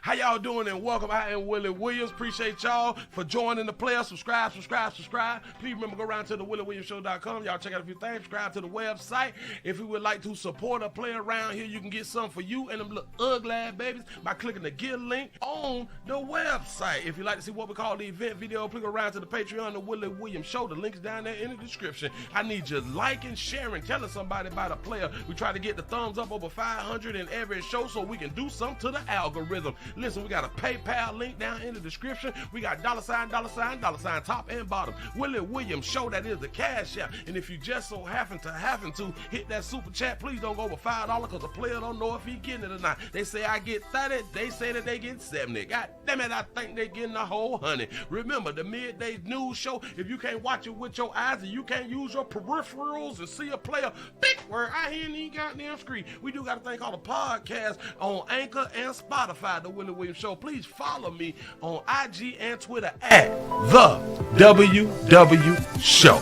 How y'all doing? And welcome. I am Willie Williams. Appreciate y'all for joining the player. Subscribe. Please remember, go around to the WillieWilliamsShow.com. Y'all check out a few things. Subscribe to the website. If you would like to support a player around here, you can get something for you and them little ugly ass babies by clicking the Get link on the website. If you'd like to see what we call the event video, please go around to the Patreon, the Willie Williams Show. The link is down there in the description. I need you liking, sharing, telling somebody about a player. We try to get the thumbs up over 500 in every show so we can do something to the algorithm. Listen, we got a PayPal link down in the description. We got $, top and bottom. Willie Williams Show, that is the cash app. And if you just so happen to hit that super chat, please don't go over $5 because the player don't know if he getting it or not. They say I get 30, they say that they get 70. God damn it, I think they getting a whole 100. Remember, the midday news show, if you can't watch it with your eyes and you can't use your peripherals and see a player, big word, I hear any goddamn screen. We do got a thing called a podcast on Anchor and Spotify, the Willie Williams Show. Please follow me on IG and Twitter at the WW Show.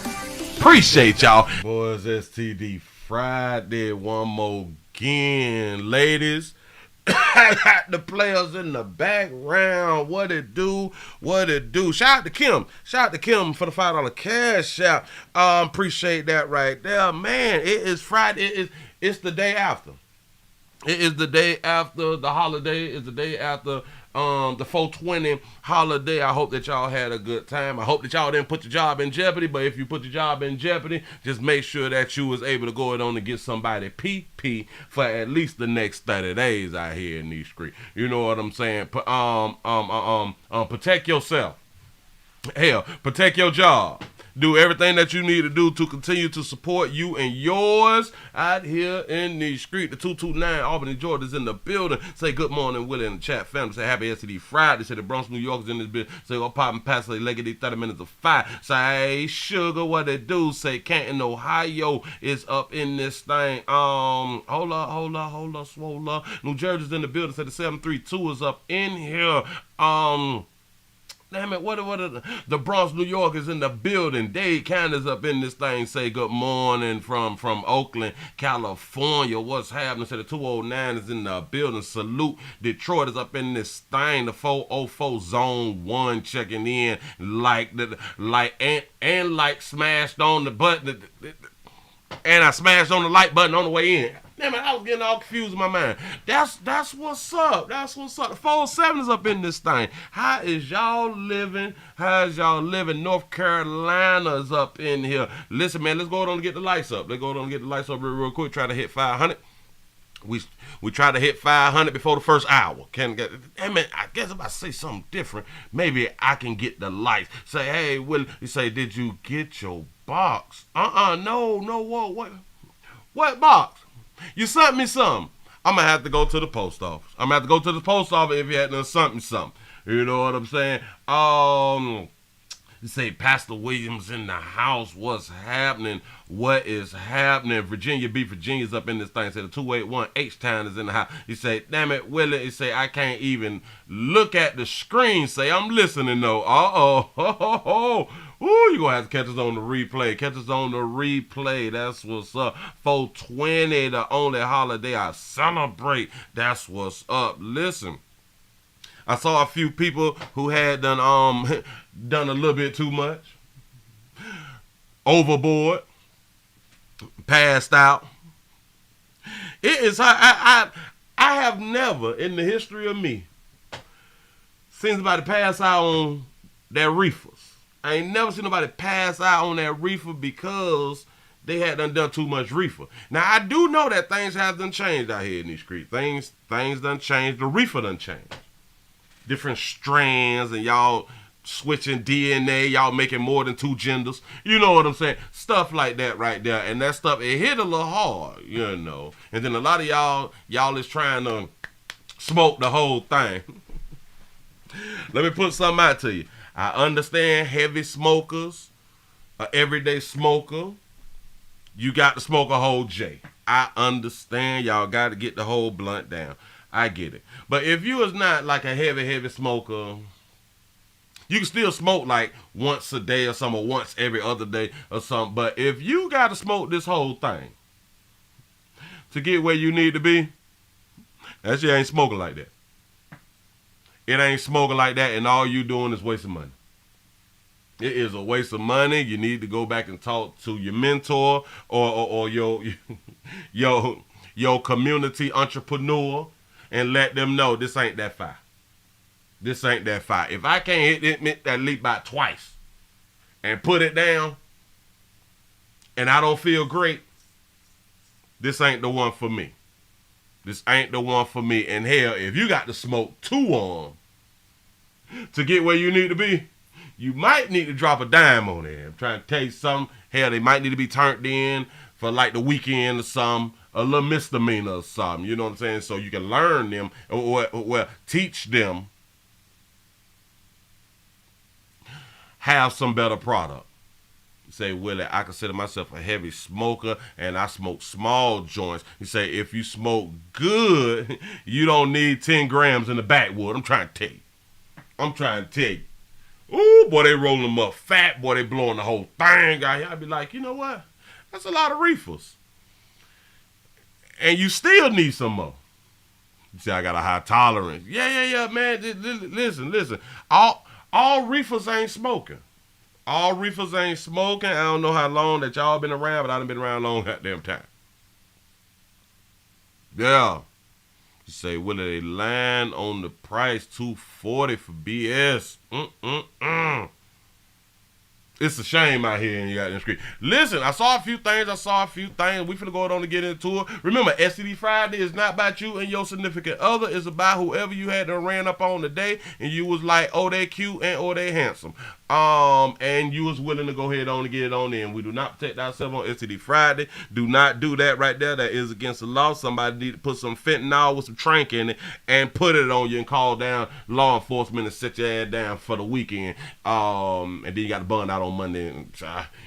Appreciate y'all. Boys, STD Friday one more again, ladies. I got the players in the background. What it do? Shout out to Kim. For the $5 cash out. Appreciate that right there, man. It is Friday. It's the day after. It is the day after the holiday. It's the day after the 420 holiday. I hope that y'all had a good time. I hope that y'all didn't put your job in jeopardy, but if you put your job in jeopardy, just make sure that you was able to go on and get somebody PP for at least the next 30 days out here in these streets. You know what I'm saying? Protect yourself. Hell, protect your job. Do everything that you need to do to continue to support you and yours out here in the street. The 229 Albany, Georgia is in the building. Say good morning, Willie, in the chat family. Say happy STD Friday. Say the Bronx, New York is in this building. Say what poppin' past say leggedy 30 minutes of fire. Say sugar, what they do. Say Canton, Ohio is up in this thing. Hold up, swole up. New Jersey's in the building. Say the 732 is up in here. Damn it, the Bronx, New York is in the building. Dade Candace up in this thing. Say good morning from Oakland, California. What's happening? Say the 209 is in the building. Salute. Detroit is up in this thing. The 404 Zone 1 checking in like smashed on the button. And I smashed on the like button on the way in. Damn it, I was getting all confused in my mind. That's what's up. The 407 is up in this thing. How is y'all living? How's y'all living? North Carolina's up in here. Listen, man, let's go on and get the lights up. Real quick. Try to hit 500. We try to hit 500 before the first hour. Damn it, I guess if I say something different, maybe I can get the lights. Say, hey, Willie, you say, did you get your box? No, what box? You sent me something. I'm going to have to go to the post office. If you had done something. You know what I'm saying? You say, Pastor Williams in the house. What's happening? What is happening? Virginia's up in this thing. Say the 281 H-Town is in the house. You say, damn it, Willie. You say, I can't even look at the screen. Say, I'm listening though. Ooh, you gonna have to catch us on the replay. That's what's up. 420, the only holiday I celebrate. That's what's up. Listen, I saw a few people who had done a little bit too much. Overboard. Passed out. It is I have never in the history of me seen somebody pass out on their reefers. I ain't never seen nobody pass out on that reefer because they had done too much reefer. Now, I do know that things have done changed out here in these streets. Things done changed. The reefer done changed. Different strands and y'all switching DNA. Y'all making more than 2 genders. You know what I'm saying? Stuff like that right there. And that stuff, it hit a little hard, you know. And then a lot of y'all is trying to smoke the whole thing. Let me put something out to you. I understand heavy smokers, an everyday smoker, you got to smoke a whole J. I understand y'all got to get the whole blunt down. I get it. But if you is not like a heavy smoker, you can still smoke like once a day or something, or once every other day or something. But if you got to smoke this whole thing to get where you need to be, that shit ain't smoking like that. it ain't smoking like that, and all you doing is wasting money. It is a waste of money. You need to go back and talk to your mentor or your your community entrepreneur and let them know this ain't that fire. This ain't that fire. If I can't hit that leap by twice and put it down and I don't feel great, this ain't the one for me. This ain't the one for me. And hell, if you got to smoke 2 on to get where you need to be, you might need to drop a dime on it. I'm trying to tell you something. Hell, they might need to be turned in for like the weekend or something, a little misdemeanor or something. You know what I'm saying? So you can learn them or teach them, have some better product. You say, Willie, I consider myself a heavy smoker and I smoke small joints. You say, if you smoke good, you don't need 10 grams in the backwood. I'm trying to tell you. Ooh, boy, they rolling them up fat. Boy, they blowing the whole thing out here. I'd be like, you know what? That's a lot of reefers. And you still need some more. You say, I got a high tolerance. Yeah, man. Listen. All reefers ain't smoking. All reefers ain't smoking. I don't know how long that y'all been around, but I done been around a long goddamn time. Yeah. You say, Willie, they lying on the price, $240 for BS. It's a shame out here in you got in the street. Listen, I saw a few things. We finna go on to get into it. Remember, STD Friday is not about you and your significant other. It's about whoever you had to ran up on today and you was like, oh, they cute and oh, they handsome. And you was willing to go ahead on and get it on in. We do not protect ourselves on STD Friday. Do not do that right there. That is against the law. Somebody need to put some fentanyl with some trank in it and put it on you and call down law enforcement and set your ass down for the weekend. And then you got to bun out on Monday. And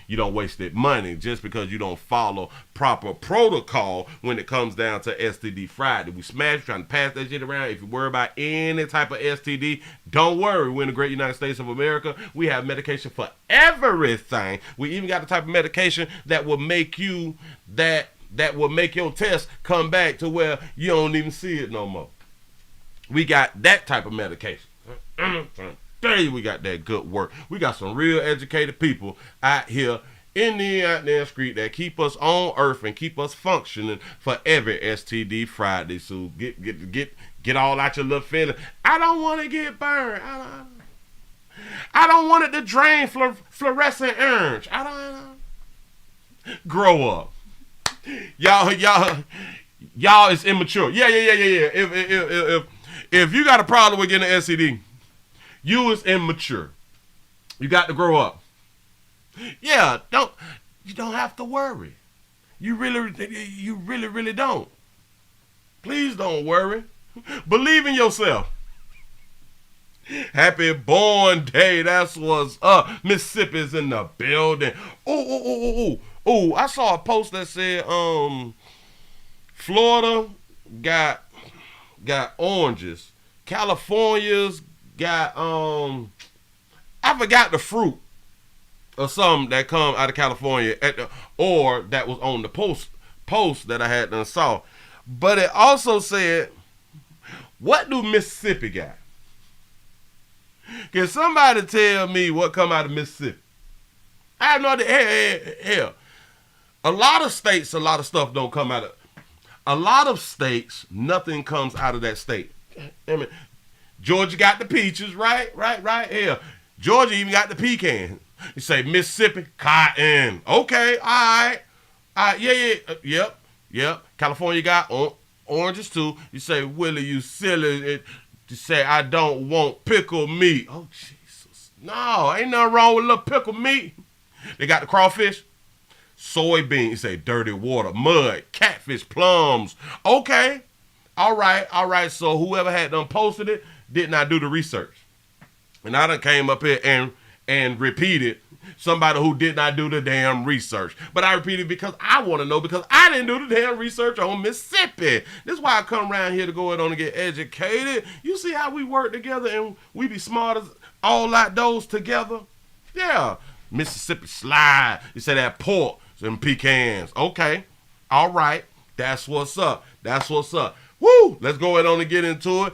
you don't waste that money just because you don't follow proper protocol when it comes down to STD Friday. We smash trying to pass that shit around. If you worry about any type of STD, don't worry. We're in the great United States of America. We have medication for everything. We even got the type of medication that will make you that will make your test come back to where you don't even see it no more. We got that type of medication. We got that good work. We got some real educated people out here in the street that keep us on earth and keep us functioning for every STD Friday. So get all out your little feeling. I don't want to get burned. I don't want it to drain fluorescent orange. I don't grow up. Y'all is immature. Yeah. If you got a problem with getting an STD, you is immature. You got to grow up. Yeah, you don't have to worry. You really don't. Please don't worry. Believe in yourself. Happy born day. That's what's up. Mississippi's in the building. Oh, I saw a post that said Florida got oranges. California's got I forgot the fruit or something that come out of California or that was on the post that I had done saw. But it also said, what do Mississippi got? Can somebody tell me what come out of Mississippi? I have no idea. Hell, a lot of states, a lot of stuff don't come out of. A lot of states, nothing comes out of that state. I mean, Georgia got the peaches, right? Hell, Georgia even got the pecan. You say Mississippi, cotton. Okay, all right. Yep. California got oranges too. You say, Willie, you silly. You say, I don't want pickle meat. Oh, Jesus. No, ain't nothing wrong with a little pickle meat. They got the crawfish, soybeans. You say, dirty water, mud, catfish, plums. Okay. All right. So whoever had done posted it did not do the research. And I done came up here and repeated somebody who did not do the damn research. But I repeated because I want to know, because I didn't do the damn research on Mississippi. This is why I come around here to go ahead on and get educated. You see how we work together and we be smart as all like those together? Yeah. Mississippi slide. You say that pork and pecans. Okay. All right. That's what's up. Woo! Let's go ahead on and get into it.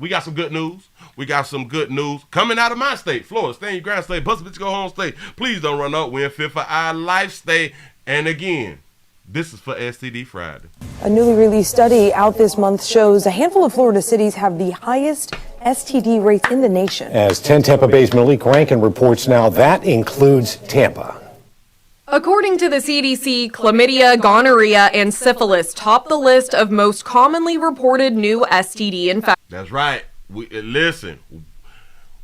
We got some good news. We got some good news coming out of my state, Florida. Stay in your ground state. Bust a bitch, go home state. Please don't run up. We're in fit for our life state. And again, this is for STD Friday. A newly released study out this month shows a handful of Florida cities have the highest STD rates in the nation. As 10 Tampa Bay's Malik Rankin reports now, that includes Tampa. According to the CDC, chlamydia, gonorrhea, and syphilis top the list of most commonly reported new STD infections. That's right. Listen,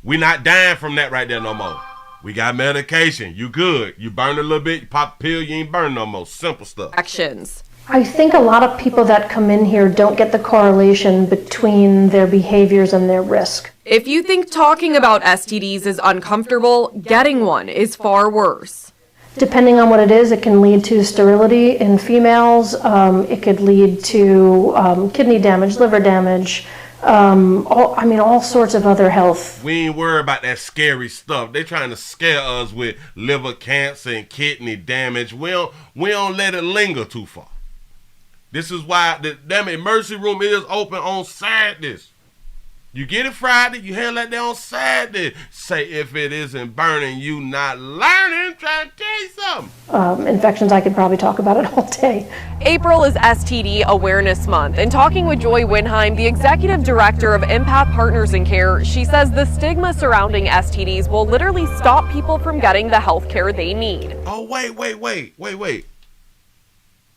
we not dying from that right there no more. We got medication. You good. You burn a little bit, you pop a pill, you ain't burn no more. Simple stuff. I think a lot of people that come in here don't get the correlation between their behaviors and their risk. If you think talking about STDs is uncomfortable, getting one is far worse. Depending on what it is, it can lead to sterility in females. It could lead to kidney damage, liver damage, all sorts of other health. We ain't worried about that scary stuff. They trying to scare us with liver cancer and kidney damage. We don't let it linger too far. This is why the damn emergency room is open on Saturdays. You get it Friday, you handle that there on Saturday. Say if it isn't burning, you not learning. Trying to tell you something. Infections, I could probably talk about it all day. April is STD Awareness Month, and talking with Joy Winheim, the executive director of Empath Partners in Care, she says the stigma surrounding STDs will literally stop people from getting the health care they need. Oh, wait.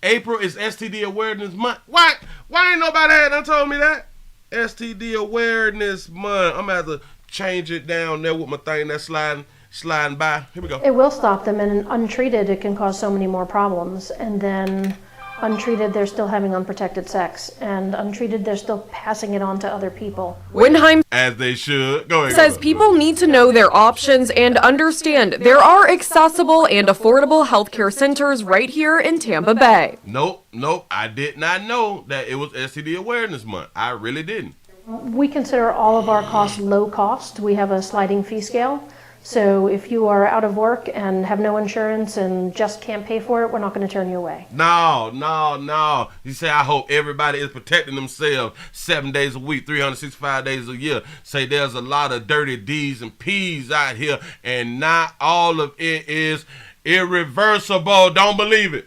April is STD Awareness Month. What? Why ain't nobody had done told me that? STD Awareness Month. I'm going to have to change it down there with my thing that's sliding by. Here we go. It will stop them, and untreated, it can cause so many more problems. And then untreated, they're still having unprotected sex. And untreated, they're still passing it on to other people. Winheim, as they should, go ahead, says people need to know their options and understand there are accessible and affordable healthcare centers right here in Tampa Bay. Nope. I did not know that it was STD Awareness Month. I really didn't. We consider all of our costs low cost. We have a sliding fee scale. So if you are out of work and have no insurance and just can't pay for it, we're not going to turn you away. No. You say, I hope everybody is protecting themselves 7 days a week, 365 days a year. Say there's a lot of dirty D's and P's out here, and not all of it is irreversible. Don't believe it.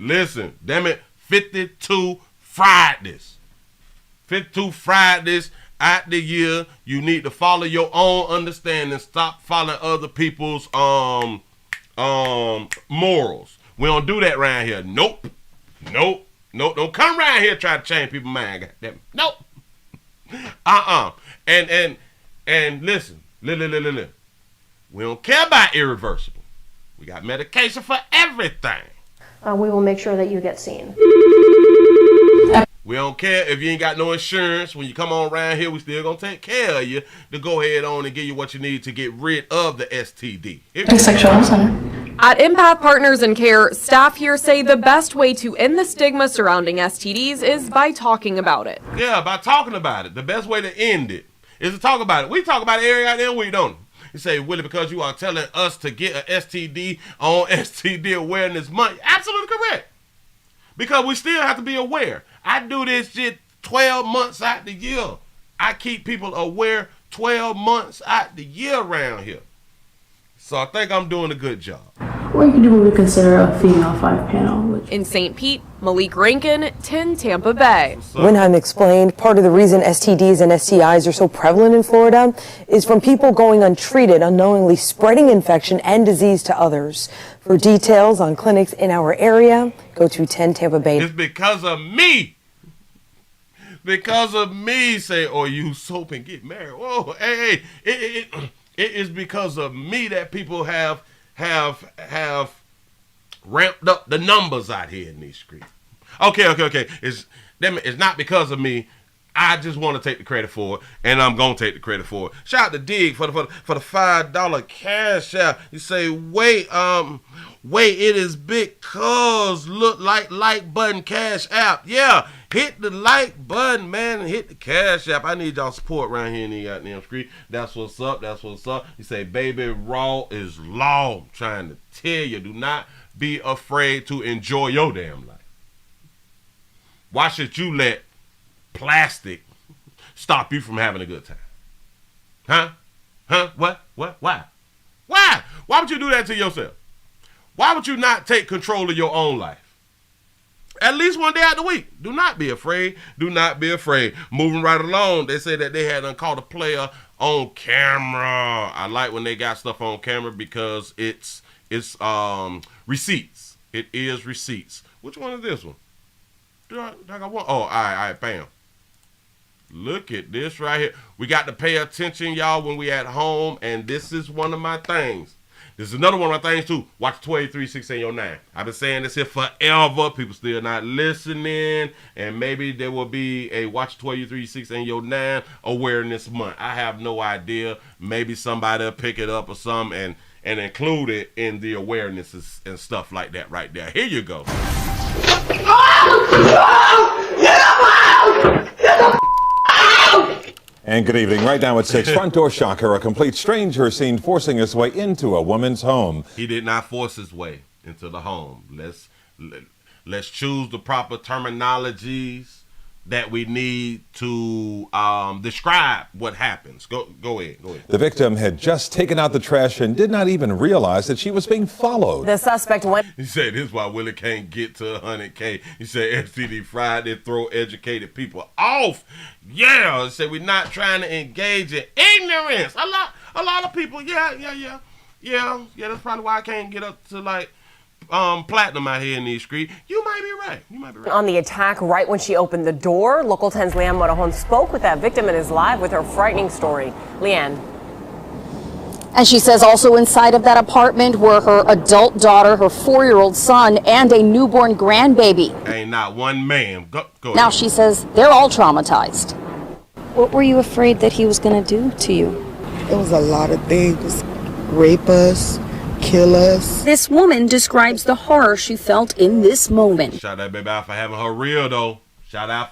Listen, damn it, 52 Fridays. 52 Fridays out the year. You need to follow your own understanding. Stop following other people's morals. We don't do that around here. Nope. Don't come around here trying to change people's mind. Goddamn. Nope. And listen. We don't care about irreversible. We got medication for everything. We will make sure that you get seen. We don't care if you ain't got no insurance. When you come on around here, we still gonna take care of you to go ahead on and give you what you need to get rid of the STD. Sexual center. At Empath Partners in Care, staff here say the best way to end the stigma surrounding STDs is by talking about it. Yeah, by talking about it. The best way to end it is to talk about it. We talk about it every out there, we don't. You say, Willie, because you are telling us to get an STD on STD Awareness Month. Absolutely correct. Because we still have to be aware. I do this shit 12 months out the year. I keep people aware 12 months out the year around here. So I think I'm doing a good job. Or you can do what we consider a female 5-panel. In St. Pete, Malik Rankin, 10 Tampa Bay. Winheim explained part of the reason STDs and STIs are so prevalent in Florida is from people going untreated, unknowingly spreading infection and disease to others. For details on clinics in our area, go to 10 Tampa Bay. It's because of me. Because of me, say, or use soap and get married. Whoa, hey, it is because of me that people have ramped up the numbers out here in these streets. Okay. It's not because of me. I just want to take the credit for it, and I'm gonna take the credit for it. Shout out to Dig for the $5 cash out. You say, wait, it is because look like button cash app. Yeah, hit the like button, man, and hit the cash app. I need y'all support around here in the goddamn street. That's what's up. You say, baby, raw is law. I'm trying to tell you, do not be afraid to enjoy your damn life. Why should you let plastic stop you from having a good time? Huh? What? Why? Why? Why would you do that to yourself? Why would you not take control of your own life? At least one day out the week. Do not be afraid. Do not be afraid. Moving right along, they say that they had caught a player on camera. I like when they got stuff on camera because it's receipts. It is receipts. Which one is this one? Do I got one? Oh, all right, bam. Look at this right here. We got to pay attention, y'all, when we at home, and this is one of my things. This is another one of my things, too. Watch 1236 and your 9. I've been saying this here forever. People still not listening, and maybe there will be a Watch 1236 and your 9 awareness month. I have no idea. Maybe somebody will pick it up or something and include it in the awarenesses and stuff like that right there. Here you go. And good evening. Right now at 6, front door shocker. A complete stranger seen forcing his way into a woman's home. He did not force his way into the home. Let's choose the proper terminologies that we need to describe what happens. Go ahead. The victim had just taken out the trash and did not even realize that she was being followed. The suspect went. He said this is why Willie can't get to 100K. He said STD Friday throw educated people off. Yeah, he said we're not trying to engage in ignorance. A lot of people, yeah. That's probably why I can't get up to like platinum out here in these streets. You might be right. On the attack right when she opened the door, Local 10's Leanne Morajon spoke with that victim and is live with her frightening story. Leanne. And she says also inside of that apartment were her adult daughter, her 4-year-old son, and a newborn grandbaby. Ain't not one man. Go now ahead. she says they're all traumatized. What were you afraid that he was going to do to you? It was a lot of things. Rape us, kill us. This woman describes the horror she felt in this moment. Shout out baby out for having her real though. Shout out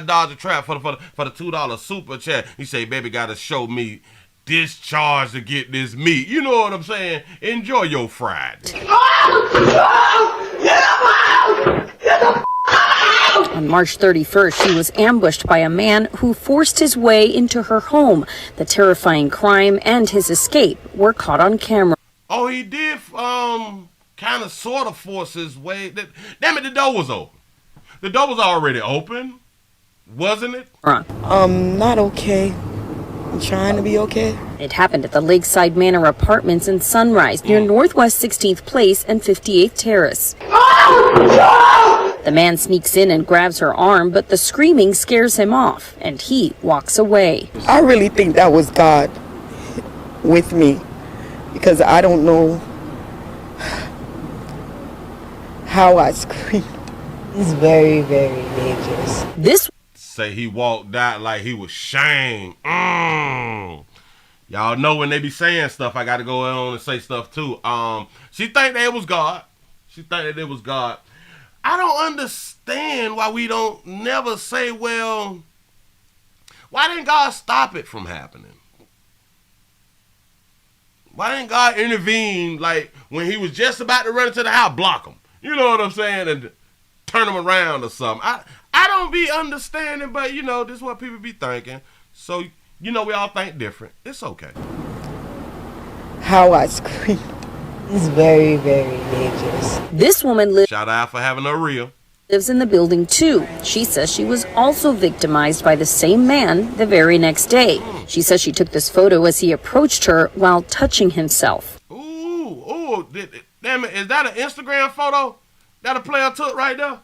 Dodger Trap for the $2 super chat. He say baby gotta show me discharge to get this meat. You know what I'm saying? Enjoy your Friday. On March 31st, she was ambushed by a man who forced his way into her home. The terrifying crime and his escape were caught on camera. Oh, he did kind of sort of force his way. Damn it, the door was open. The door was already open, wasn't it? Not okay. I'm trying to be okay. It happened at the Lakeside Manor Apartments in Sunrise near Northwest 16th Place and 58th Terrace. The man sneaks in and grabs her arm, but the screaming scares him off, and he walks away. I really think that was God with me, because I don't know how I screamed. It's very, very dangerous. This say he walked out like he was shamed. Y'all know when they be saying stuff, I got to go on and say stuff too. She think that it was God. I don't understand why we don't never say, well, why didn't God stop it from happening? Why didn't God intervene, like when he was just about to run into the house, block him? You know what I'm saying? And turn him around or something. I don't be understanding, but this is what people be thinking. So, we all think different. It's okay. How I screamed. It's very, very dangerous. This woman Shout out for having her real. lives in the building too. She says she was also victimized by the same man the very next day. She says she took this photo as he approached her while touching himself. Ooh, damn it, is that an Instagram photo that a player took right there?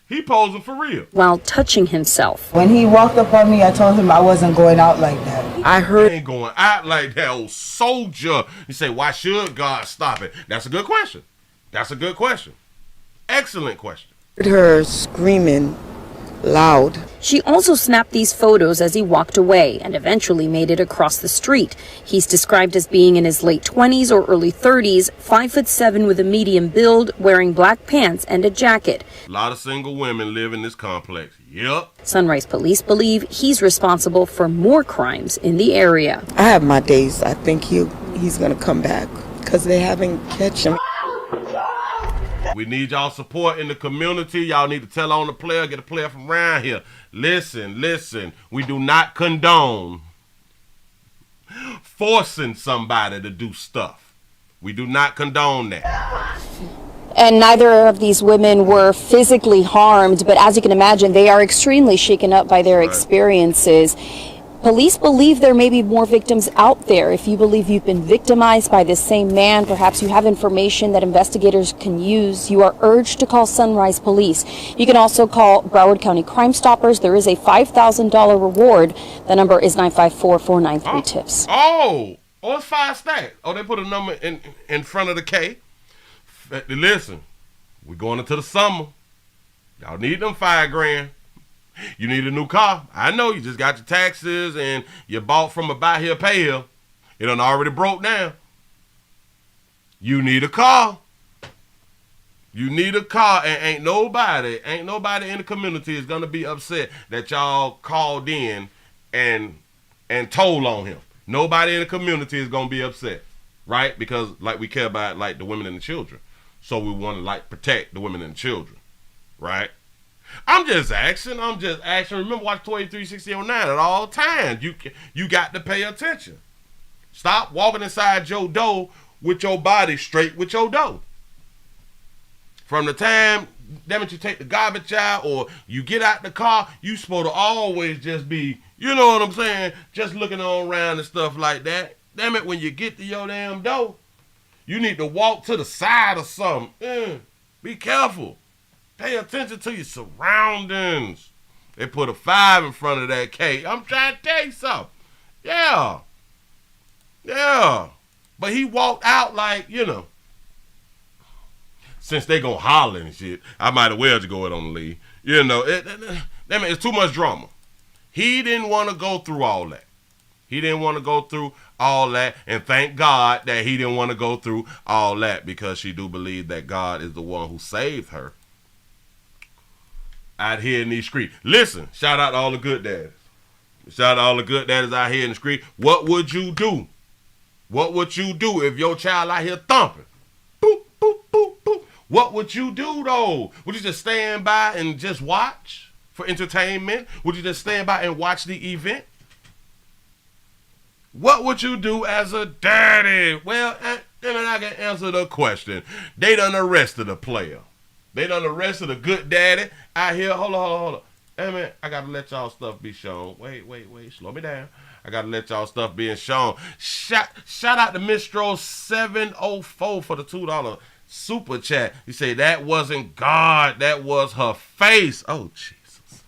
He posing for real. While touching himself. When he walked up on me, I told him I wasn't going out like that. I heard ain't going out like that, old soldier. You say, why should God stop it? That's a good question. Excellent question. her screaming loud. She also snapped these photos as he walked away and eventually made it across the street. He's described as being in his late 20s or early 30s, 5'7" with a medium build, wearing black pants and a jacket. A lot of single women live in this complex. Yep. Sunrise police believe he's responsible for more crimes in the area. I have my days. I think he's going to come back because they haven't catch him. We need y'all support in the community. Y'all need to tell on the player, get a player from around here. Listen. We do not condone forcing somebody to do stuff. We do not condone that. And neither of these women were physically harmed, but as you can imagine, they are extremely shaken up by their experiences. Police believe there may be more victims out there. If you believe you've been victimized by this same man, perhaps you have information that investigators can use, you are urged to call Sunrise Police. You can also call Broward County Crime Stoppers. There is a $5,000 reward. The number is 954-493-TIPS. It's 5 stacks. They put a number in front of the K. Listen, we're going into the summer. Y'all need them $5,000. You need a new car. I know you just got your taxes and you bought from a buy here, pay here. It done already broke down. You need a car. You need a car, and ain't nobody in the community is gonna be upset that y'all called in and told on him. Nobody in the community is gonna be upset, right? Because we care about the women and the children, so we want to protect the women and the children, right? I'm just asking. Remember, watch 236009 at all times. You got to pay attention. Stop walking inside your door with your body straight with your door. From the time, damn it, you take the garbage out or you get out the car, you supposed to always just be, you know what I'm saying, just looking on around and stuff like that. Damn it, when you get to your damn door, you need to walk to the side or something. Be careful. Pay attention to your surroundings. They put a 5 in front of that K. I'm trying to tell you something. Yeah. But he walked out since they gonna holler and shit, I might as well just go it on the lead. It's too much drama. He didn't want to go through all that. And thank God that he didn't want to go through all that, because she do believe that God is the one who saved her out here in these streets. Listen, shout out to all the good daddies. Shout out to all the good daddies out here in the street. What would you do? What would you do if your child out here thumping? Boop, boop, boop, boop. What would you do, though? Would you just stand by and just watch for entertainment? Would you just stand by and watch the event? What would you do as a daddy? Well, I can answer the question. They done arrested a player. They done arrested a good daddy out here. Hold on. Hey, man, I got to let y'all stuff be shown. Wait. Slow me down. I got to let y'all stuff being shown. Shout out to Mistro 704 for the $2 super chat. He said that wasn't God. That was her face. Oh, Jesus.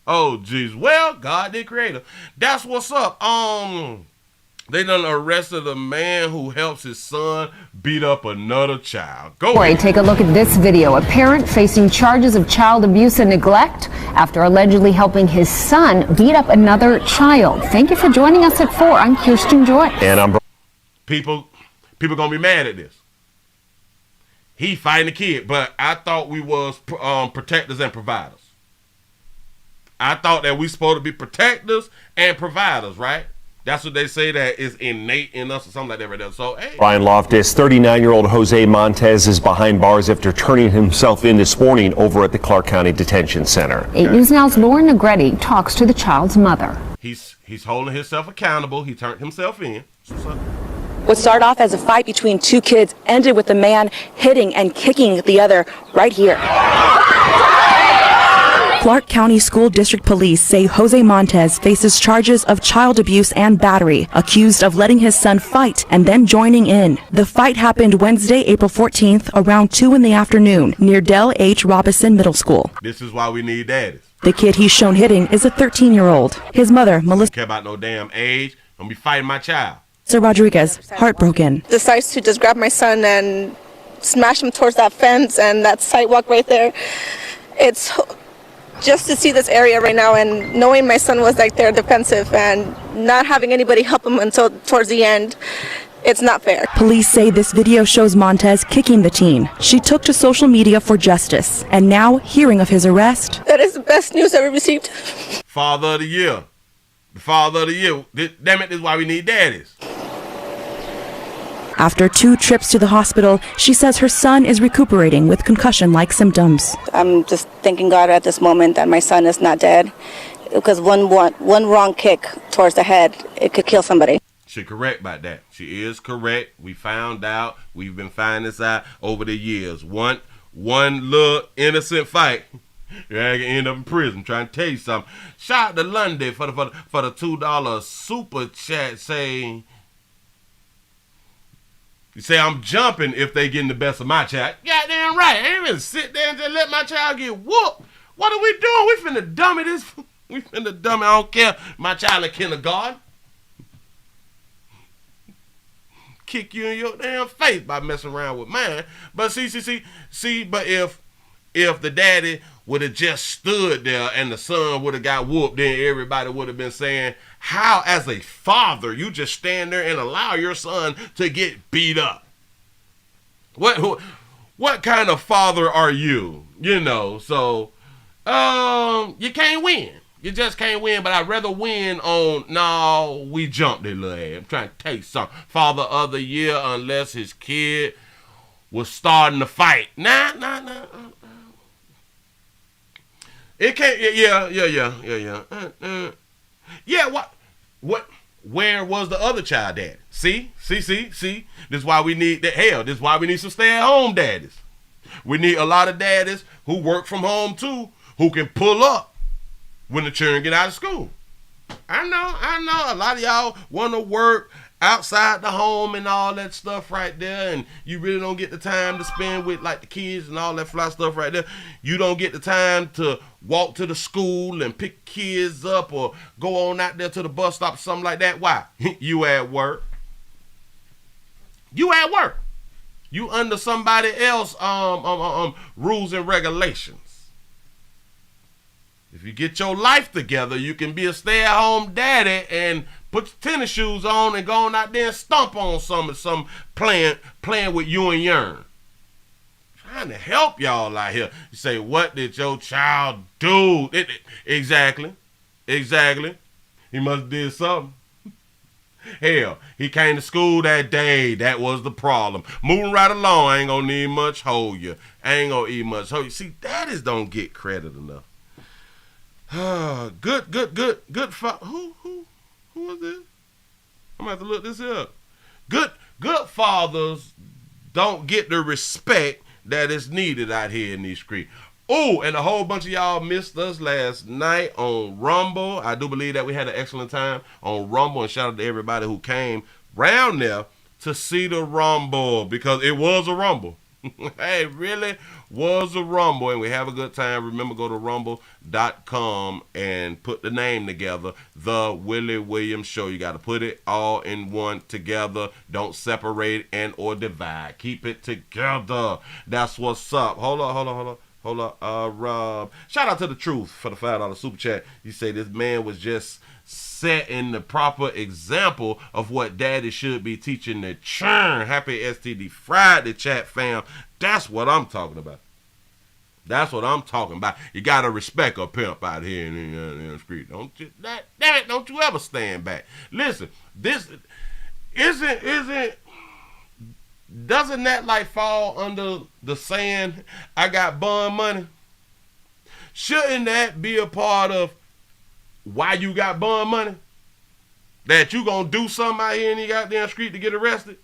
Oh, jeez. Well, God did create her. That's what's up. They done arrested a man who helps his son beat up another child. Go ahead. Take a look at this video. A parent facing charges of child abuse and neglect after allegedly helping his son beat up another child. Thank you for joining us at 4. I'm Kirsten Joy. And I'm people gonna be mad at this. He fighting the kid, but I thought we was protectors and providers. I thought that we supposed to be protectors and providers, right? That's what they say, that is innate in us or something like that right there. So, hey. Brian Loftus, 39-year-old Jose Montez is behind bars after turning himself in this morning over at the Clark County Detention Center. 8 News Now's Lauren Negretti talks to the child's mother. He's holding himself accountable. He turned himself in. What started off as a fight between two kids ended with the man hitting and kicking the other right here. Clark County School District Police say Jose Montez faces charges of child abuse and battery, accused of letting his son fight and then joining in. The fight happened Wednesday, April 14th, around 2 in the afternoon, near Del H. Robinson Middle School. This is why we need daddies. The kid he's shown hitting is a 13-year-old. His mother, Melissa, don't care about no damn age. I'm gonna be fighting my child. Sir Rodriguez, heartbroken. Decides to just grab my son and smash him towards that fence and that sidewalk right there. It's just to see this area right now and knowing my son was like there defensive and not having anybody help him until towards the end, it's not fair. Police say this video shows Montez kicking the teen. She took to social media for justice, and now hearing of his arrest. That is the best news I ever received. Father of the year. The father of the year. Damn it, this is why we need daddies. After 2 trips to the hospital, she says her son is recuperating with concussion-like symptoms. I'm just thanking God at this moment that my son is not dead, because one wrong kick towards the head, it could kill somebody. She correct about that. She is correct. We found out. We've been finding this out over the years. One little innocent fight, you can end up in prison. Trying to tell you something. Shout out to Lundy for the $2 super chat. Say I'm jumping if they getting the best of my child. Goddamn right. I ain't even sit there and just let my child get whooped. What are we doing? We finna dummy this. We finna dummy. I don't care. My child in kindergarten. Kick you in your damn face by messing around with mine. But see, but if the daddy would have just stood there and the son would have got whooped, then everybody would have been saying, how as a father you just stand there and allow your son to get beat up? What kind of father are you? You know, so you can't win. You just can't win, but I'd rather win on, no, we jumped it, little ass. I'm trying to tell you something. Father of the year, unless his kid was starting to fight. Nah. It can't, yeah, what, where was the other child daddy? See? This is why we need that. Hell, this is why we need some stay-at-home daddies. We need a lot of daddies who work from home, too, who can pull up when the children get out of school. I know. A lot of y'all want to work outside the home and all that stuff right there, and you really don't get the time to spend with like the kids and all that fly stuff right there. You don't get the time to walk to the school and pick kids up or go on out there to the bus stop or something like that. Why? You at work. You under somebody else rules and regulations. If you get your life together, you can be a stay-at-home daddy and put your tennis shoes on and go on out there and stomp on some playing with you and yourn. Trying to help y'all out here. You say, what did your child do? Exactly. He must have did something. Hell, he came to school that day. That was the problem. Moving right along, I ain't gonna need much hold you. See, daddies don't get credit enough. Good. Who was this? I'm gonna have to look this up. Good fathers don't get the respect that is needed out here in these streets. Oh, and a whole bunch of y'all missed us last night on Rumble. I do believe that we had an excellent time on Rumble, and shout out to everybody who came round there to see the Rumble, because it was a Rumble. Hey, it really was a Rumble, and we have a good time. Remember, go to rumble.com and put the name together, The Willie Williams Show. You got to put it all in one together. Don't separate and or divide. Keep it together. That's what's up. Hold on. Rob. Shout out to The Truth for the $5 super chat. You say this man was just setting the proper example of what daddy should be teaching the churn. Happy STD Friday, chat fam. That's what I'm talking about. You gotta respect a pimp out here in the street. Don't you ever stand back. Listen, this doesn't that like fall under the saying, I got bond money? Shouldn't that be a part of why you got bond money? That you gonna do something out here in the goddamn street to get arrested?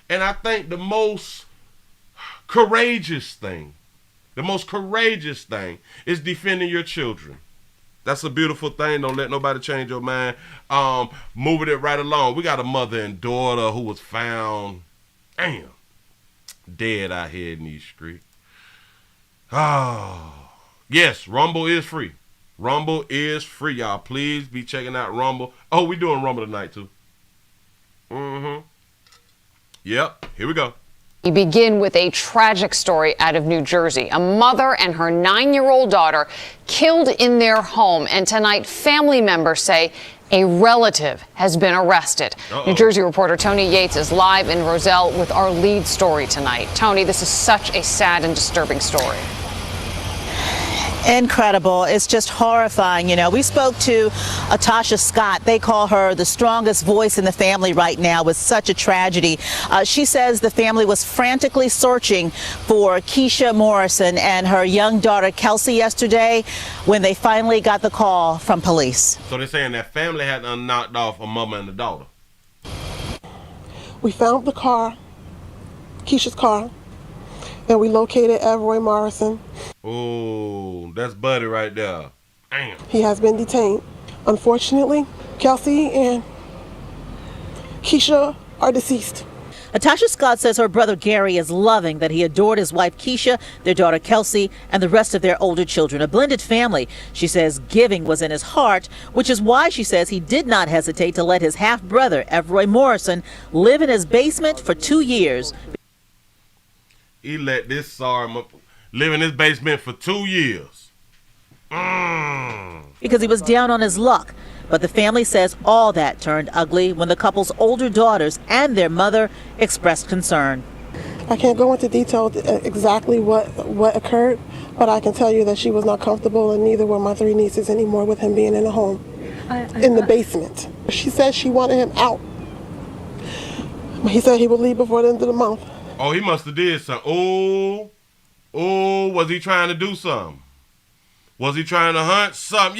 And I think the most courageous thing is defending your children. That's a beautiful thing. Don't let nobody change your mind. Moving it right along. We got a mother and daughter who was found, dead out here in these streets. Oh, yes, Rumble is free. Rumble is free, y'all. Please be checking out Rumble. Oh, we doing Rumble tonight, too. Yep, here we go. We begin with a tragic story out of New Jersey. A mother and her 9-year-old daughter killed in their home. And tonight, family members say a relative has been arrested. New Jersey reporter Tony Yates is live in Roselle with our lead story tonight. Tony, this is such a sad and disturbing story. Incredible. It's just horrifying. You know, we spoke to Atasha Scott. They call her the strongest voice in the family right now with such a tragedy. She says the family was frantically searching for Keisha Morrison and her young daughter Kelsey yesterday when they finally got the call from police. So they're saying that family had knocked off a mama and a daughter. We found the car, Keisha's car, and we located Everett Morrison. Oh, that's Buddy right there. Damn. He has been detained. Unfortunately, Kelsey and Keisha are deceased. Atasha Scott says her brother Gary is loving that he adored his wife Keisha, their daughter Kelsey, and the rest of their older children. A blended family. She says giving was in his heart, which is why she says he did not hesitate to let his half-brother, Everett Morrison, live in his basement for 2 years. He let this sorry live in his basement for 2 years. Because he was down on his luck. But the family says all that turned ugly when the couple's older daughters and their mother expressed concern. I can't go into detail exactly what occurred, but I can tell you that she was not comfortable, and neither were my 3 nieces anymore with him being in the home, in the basement. She said she wanted him out. He said he would leave before the end of the month. Oh, he must have did something. Oh, was he trying to do something? Was he trying to hunt something?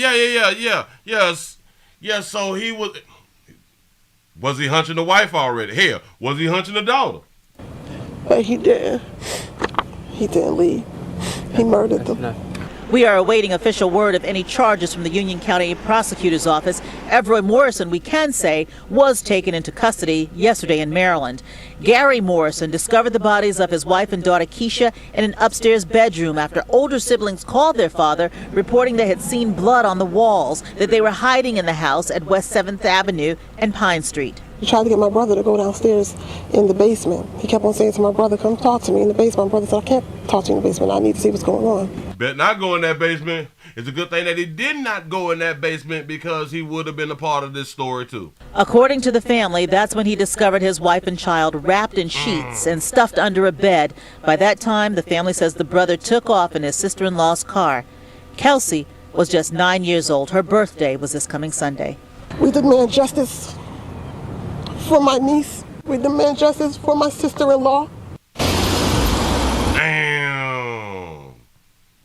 Yeah, so he was he hunting the wife already? Hell, was he hunting the daughter? But he didn't. He didn't leave. He murdered them. We are awaiting official word of any charges from the Union County Prosecutor's Office. Everett Morrison, we can say, was taken into custody yesterday in Maryland. Gary Morrison discovered the bodies of his wife and daughter Keisha in an upstairs bedroom after older siblings called their father, reporting they had seen blood on the walls, that they were hiding in the house at West 7th Avenue and Pine Street. He tried to get my brother to go downstairs in the basement. He kept on saying to my brother, come talk to me in the basement. My brother said, I can't talk to you in the basement. I need to see what's going on. Better not go in that basement. It's a good thing that he did not go in that basement, because he would have been a part of this story too. According to the family, that's when he discovered his wife and child wrapped in sheets and stuffed under a bed. By that time, the family says the brother took off in his sister-in-law's car. Kelsey was just 9 years old. Her birthday was this coming Sunday. We demand justice for my niece. We demand justice for my sister-in-law. Damn.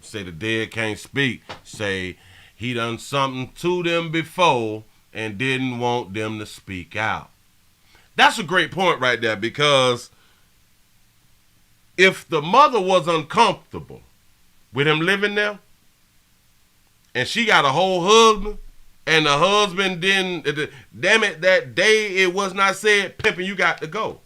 Say the dead can't speak. Say he done something to them before and didn't want them to speak out. That's a great point right there, because if the mother was uncomfortable with him living there, and she got a whole husband, and the husband didn't, damn it, that day it was not said, pimping, you got to go.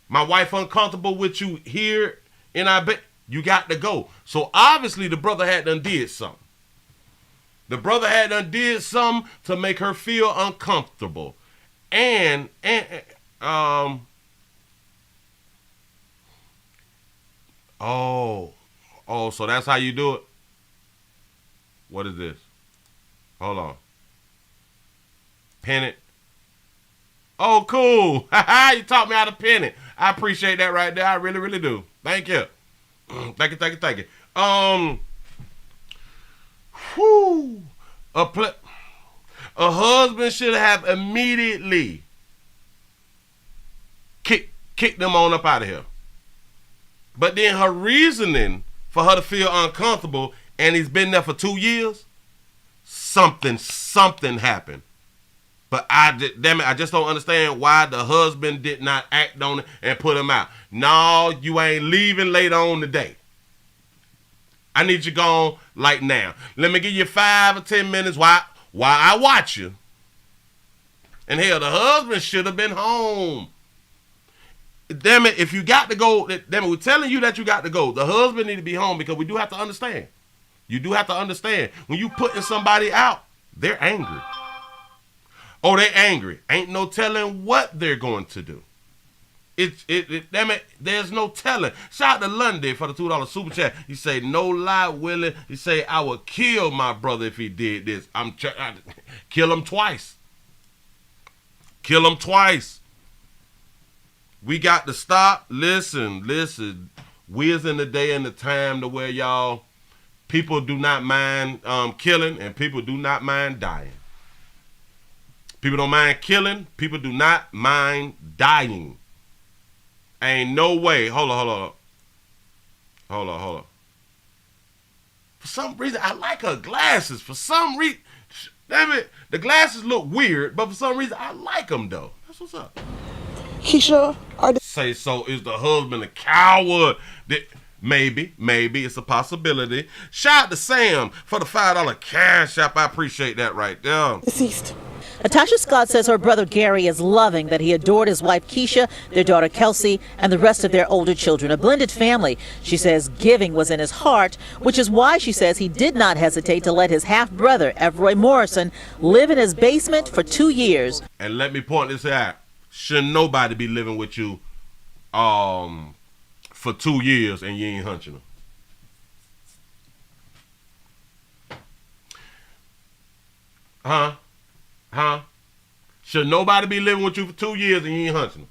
My wife uncomfortable with you here in our bed, you got to go. So obviously the brother had done did something. The brother had done did something to make her feel uncomfortable. So that's how you do it? What is this? Hold on. Pin it. Oh, cool. You taught me how to pin it. I appreciate that right there. I really, really do. Thank you. Thank you. A husband should have immediately kicked them on up out of here. But then her reasoning for her to feel uncomfortable, and he's been there for 2 years, something happened. But I just don't understand why the husband did not act on it and put him out. No, you ain't leaving later on today. I need you gone like now. Let me give you 5 or 10 minutes while I watch you. And hell, the husband should have been home. Damn it, if you got to go, damn it, we're telling you that you got to go. The husband need to be home, because we do have to understand. You do have to understand. When you putting somebody out, they're angry. Oh, they're angry. Ain't no telling what they're going to do. Damn it, there's no telling. Shout out to Lundy for the $2 super chat. He say, no lie, Willie. He say, I would kill my brother if he did this. Kill him twice. Kill him twice. We got to stop. Listen. We is in the day and the time to where y'all People do not mind killing, and people do not mind dying. People don't mind killing. People do not mind dying. Ain't no way. Hold on. For some reason, I like her glasses. For some reason, damn it, the glasses look weird, but for some reason, I like them though. That's what's up. Keisha, say so. Is the husband a coward? Maybe it's a possibility. Shout out to Sam for the $5 cash app. I appreciate that right there. Deceased. Natasha Scott says her brother Gary is loving that he adored his wife Keisha, their daughter Kelsey, and the rest of their older children. A blended family. She says giving was in his heart, which is why she says he did not hesitate to let his half-brother, Everoy Morrison, live in his basement for 2 years. And let me point this out. Should nobody be living with you for 2 years and you ain't hunching them. Huh? Should nobody be living with you for 2 years and you ain't hunching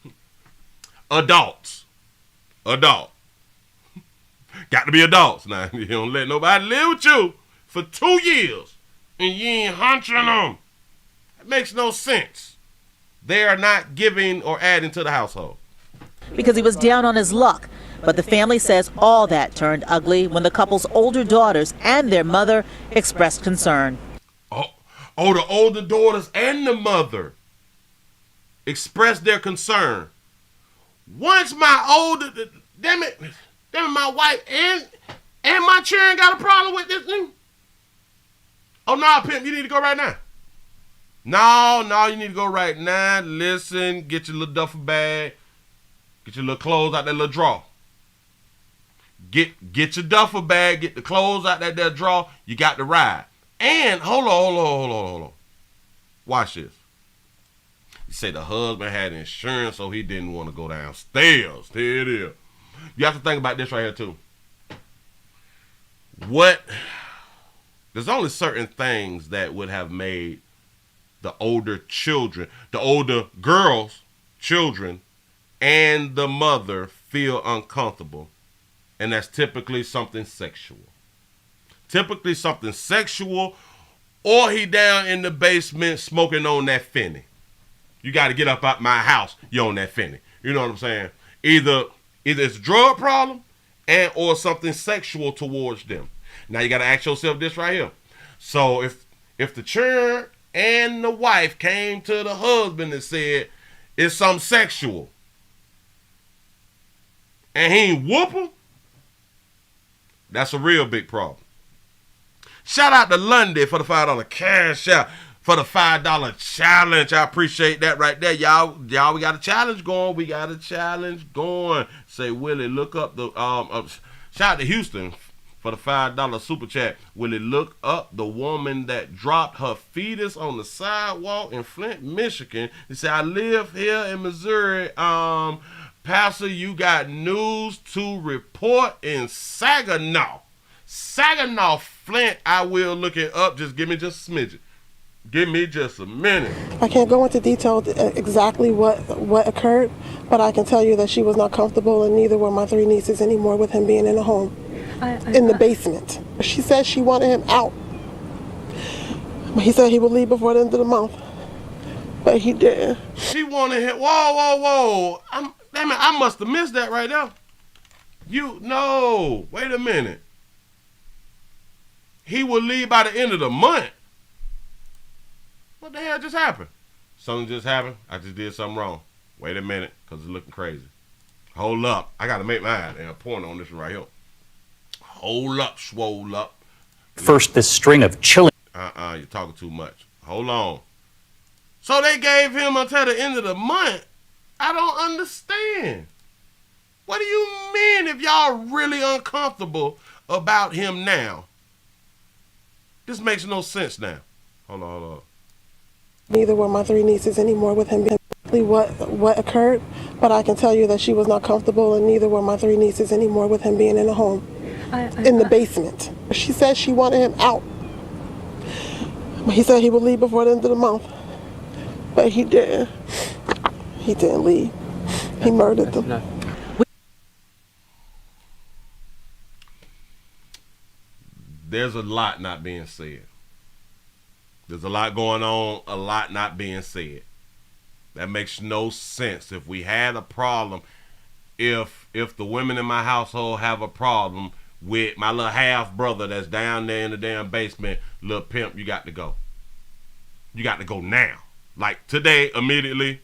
them? Adults. Got to be adults now. You don't let nobody live with you for 2 years and you ain't hunching them. That makes no sense. They are not giving or adding to the household. Because he was down on his luck. But the family says all that turned ugly when the couple's older daughters and their mother expressed concern. Oh, the older daughters and the mother expressed their concern. Once my my wife and my children got a problem with this thing. Oh, no, pimp, you need to go right now. No, you need to go right now. Listen, get your little duffel bag. Get your little clothes out that little drawer. Get your duffel bag. Get the clothes out that drawer. You got to ride. And hold on. Watch this. You say the husband had insurance, so he didn't want to go downstairs. Here it is. You have to think about this right here too. There's only certain things that would have made the older girls, children, and the mother feel uncomfortable. And that's typically something sexual. Or he down in the basement smoking on that Finny. You got to get up out my house, you on that Finny. You know what I'm saying? Either it's a drug problem or something sexual towards them. Now you got to ask yourself this right here. So if the children and the wife came to the husband and said it's something sexual, and he ain't whoop him, that's a real big problem. Shout out to Lundy for the $5 cash out, for the $5 challenge. I appreciate that right there. Y'all, we got a challenge going. Say, Willie, look up the, shout out to Houston for the $5 super chat. Willie, look up the woman that dropped her fetus on the sidewalk in Flint, Michigan. He said, I live here in Missouri. Pastor, you got news to report in Saginaw, Flint. I will look it up. Just give me just a smidgen. Give me just a minute. I can't go into detail exactly what occurred, but I can tell you that she was not comfortable, and neither were my 3 nieces anymore with him being in the home, in the basement. She said she wanted him out. He said he would leave before the end of the month, but he didn't. She wanted him. Whoa. Damn it, I must have missed that right there. Wait a minute. He will leave by the end of the month. What the hell just happened? Something just happened? I just did something wrong. Wait a minute, because it's looking crazy. Hold up. I got to make my eye and a point on this one right here. Hold up, swole up. First, this string of chilling. You're talking too much. Hold on. So they gave him until the end of the month. I don't understand. What do you mean if y'all really uncomfortable about him now? This makes no sense now. Hold on. Neither were my 3 nieces anymore with him. What occurred, but I can tell you that she was not comfortable, and neither were my 3 nieces anymore with him being in the home, in the basement. She said she wanted him out. He said he would leave before the end of the month, but he didn't. He didn't leave. He murdered them. there's a lot not being said. There's a lot going on, a lot not being said. That makes no sense. If we had a problem, if the women in my household have a problem with my little half brother that's down there in the damn basement, little pimp, you got to go. You got to go now. Like today, immediately.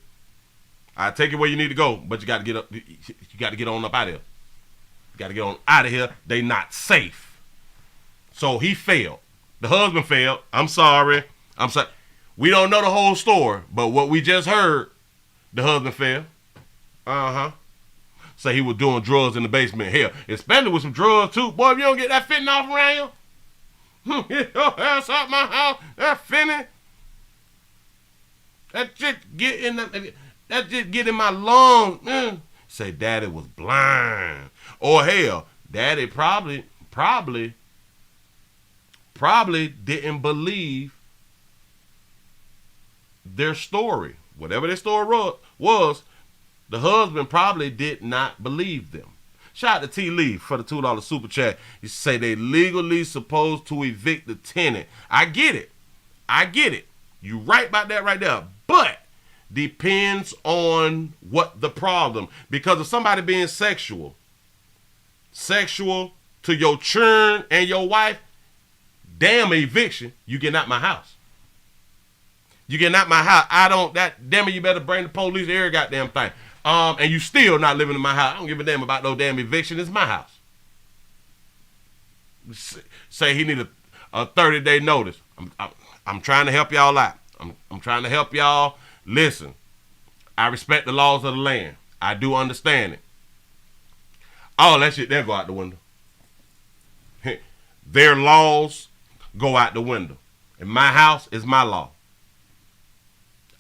I take you where you need to go, but you got to get up. You got to get on up out of here. You got to get on out of here. They not safe. So he failed. The husband failed. I'm sorry. We don't know the whole story, but what we just heard, the husband failed. Say he was doing drugs in the basement. Hell, especially with some drugs too. Boy, if you don't get that fitting off around you, get your ass out my house. That fitting. That shit get in my lungs. Say daddy was blind. Or hell, daddy probably didn't believe their story. Whatever their story was, the husband probably did not believe them. Shout out to T. Lee for the $2 super chat. You say they legally supposed to evict the tenant. I get it. You right about that right there. But depends on what the problem. Because of somebody being sexual to your children and your wife, damn eviction, you getting out my house. You getting out my house. Damn it, you better bring the police every goddamn thing. And you still not living in my house. I don't give a damn about no damn eviction. It's my house. Say he need a 30-day notice. I'm trying to help y'all out. I'm trying to help y'all. Listen, I respect the laws of the land. I do understand it. All that shit there go out the window. Their laws go out the window. And my house is my law.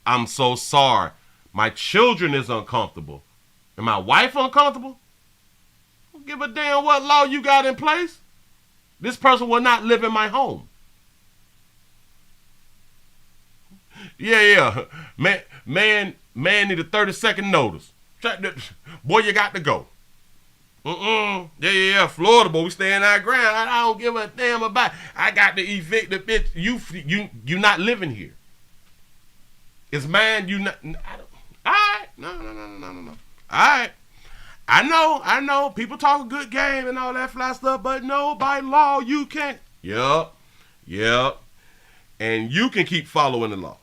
I'm so sorry. My children is uncomfortable. And my wife uncomfortable? Don't give a damn what law you got in place. This person will not live in my home. Yeah. Man need a 30-second notice. Boy, you got to go. Yeah. Florida, boy, we staying our ground. I don't give a damn about. I got to evict the bitch. You not living here. It's mine. You not. All right. No. All right. I know. People talk a good game and all that fly stuff, but no, by law you can't. Yep. And you can keep following the law.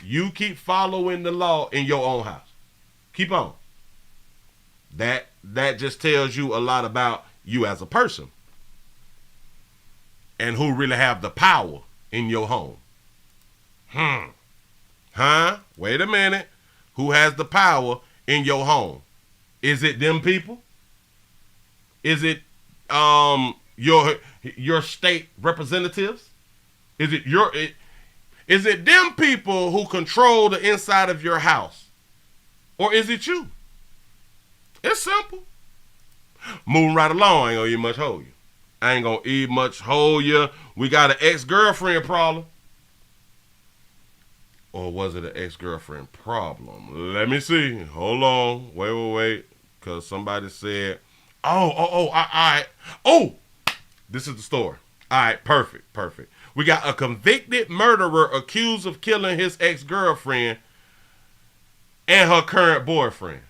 You keep following the law in your own house. Keep on. That just tells you a lot about you as a person. And who really have the power in your home. Wait a minute. Who has the power in your home? Is it them people? Is it your state representatives? Is it them people who control the inside of your house? Or is it you? It's simple. Moving right along, I ain't gonna eat much hold you. We got an ex-girlfriend problem. Or was it an ex-girlfriend problem? Let me see. Hold on. Wait. Because somebody said, all right. Oh, this is the story. All right, perfect. We got a convicted murderer accused of killing his ex-girlfriend and her current boyfriend.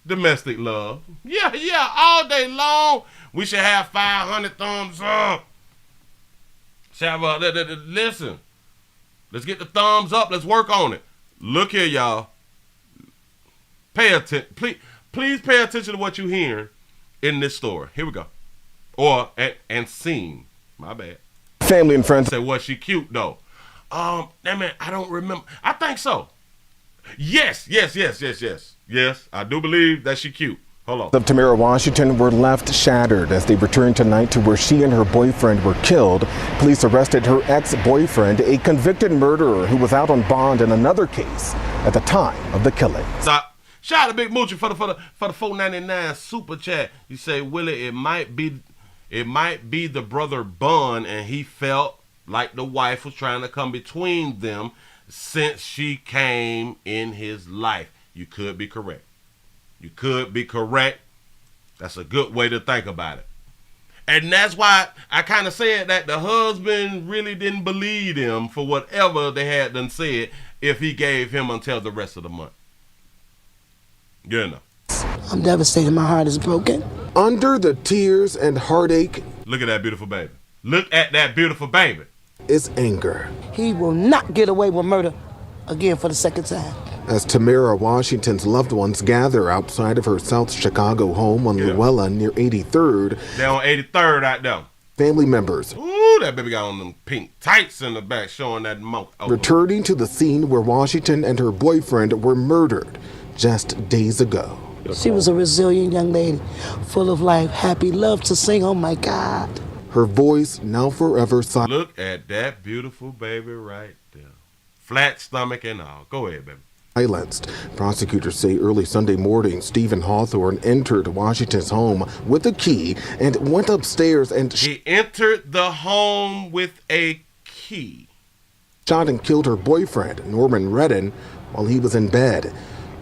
Domestic love. Yeah, all day long. We should have 500 thumbs up. Listen. Let's get the thumbs up. Let's work on it. Look here, y'all. Pay attention. Please pay attention to what you're hearing in this story. Here we go. And seen. My bad. Family and friends. Say, was she cute though? I don't remember. I think so. Yes, I do believe that she cute. Hold on. Of Tamara, Washington were left shattered as they returned tonight to where she and her boyfriend were killed. Police arrested her ex-boyfriend, a convicted murderer who was out on bond in another case at the time of the killing. Stop. Shout out to Big Moochie for the $4.99 super chat. You say, Willie, it might be the brother Bun, and he felt like the wife was trying to come between them since she came in his life. You could be correct. That's a good way to think about it. And that's why I kind of said that the husband really didn't believe him for whatever they had done said if he gave him until the rest of the month. Good enough. I'm devastated. My heart is broken. Under the tears and heartache. Look at that beautiful baby. Look at that beautiful baby. Is anger. He will not get away with murder again for the second time. As Tamara Washington's loved ones gather outside of her South Chicago home on Llewellyn near 83rd. They're on 83rd out there. Family members. Ooh, that baby got on them pink tights in the back showing that monkey. Oh. Returning to the scene where Washington and her boyfriend were murdered just days ago. She was a resilient young lady, full of life, happy, loved to sing. Oh my God. Her voice now forever silent. Look at that beautiful baby right there. Flat stomach and all. Go ahead, baby. Silenced. Prosecutors say early Sunday morning, Stephen Hawthorne entered Washington's home with a key and went upstairs and he entered the home with a key. Shot and killed her boyfriend, Norman Redden, while he was in bed.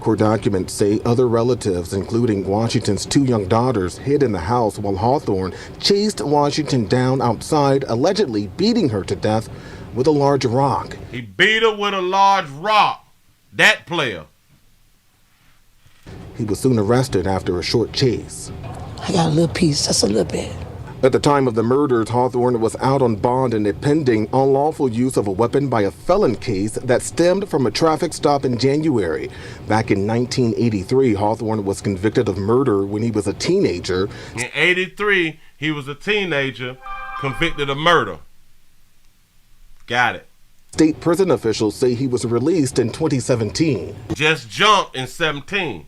Court documents say other relatives, including Washington's 2 young daughters, hid in the house while Hawthorne chased Washington down outside, allegedly beating her to death with a large rock. He beat her with a large rock. That player. He was soon arrested after a short chase. I got a little piece, just a little bit. At the time of the murders, Hawthorne was out on bond in a pending unlawful use of a weapon by a felon case that stemmed from a traffic stop in January. Back in 1983, Hawthorne was convicted of murder when he was a teenager. In 83, he was a teenager convicted of murder. Got it. State prison officials say he was released in 2017. Just jumped in 17.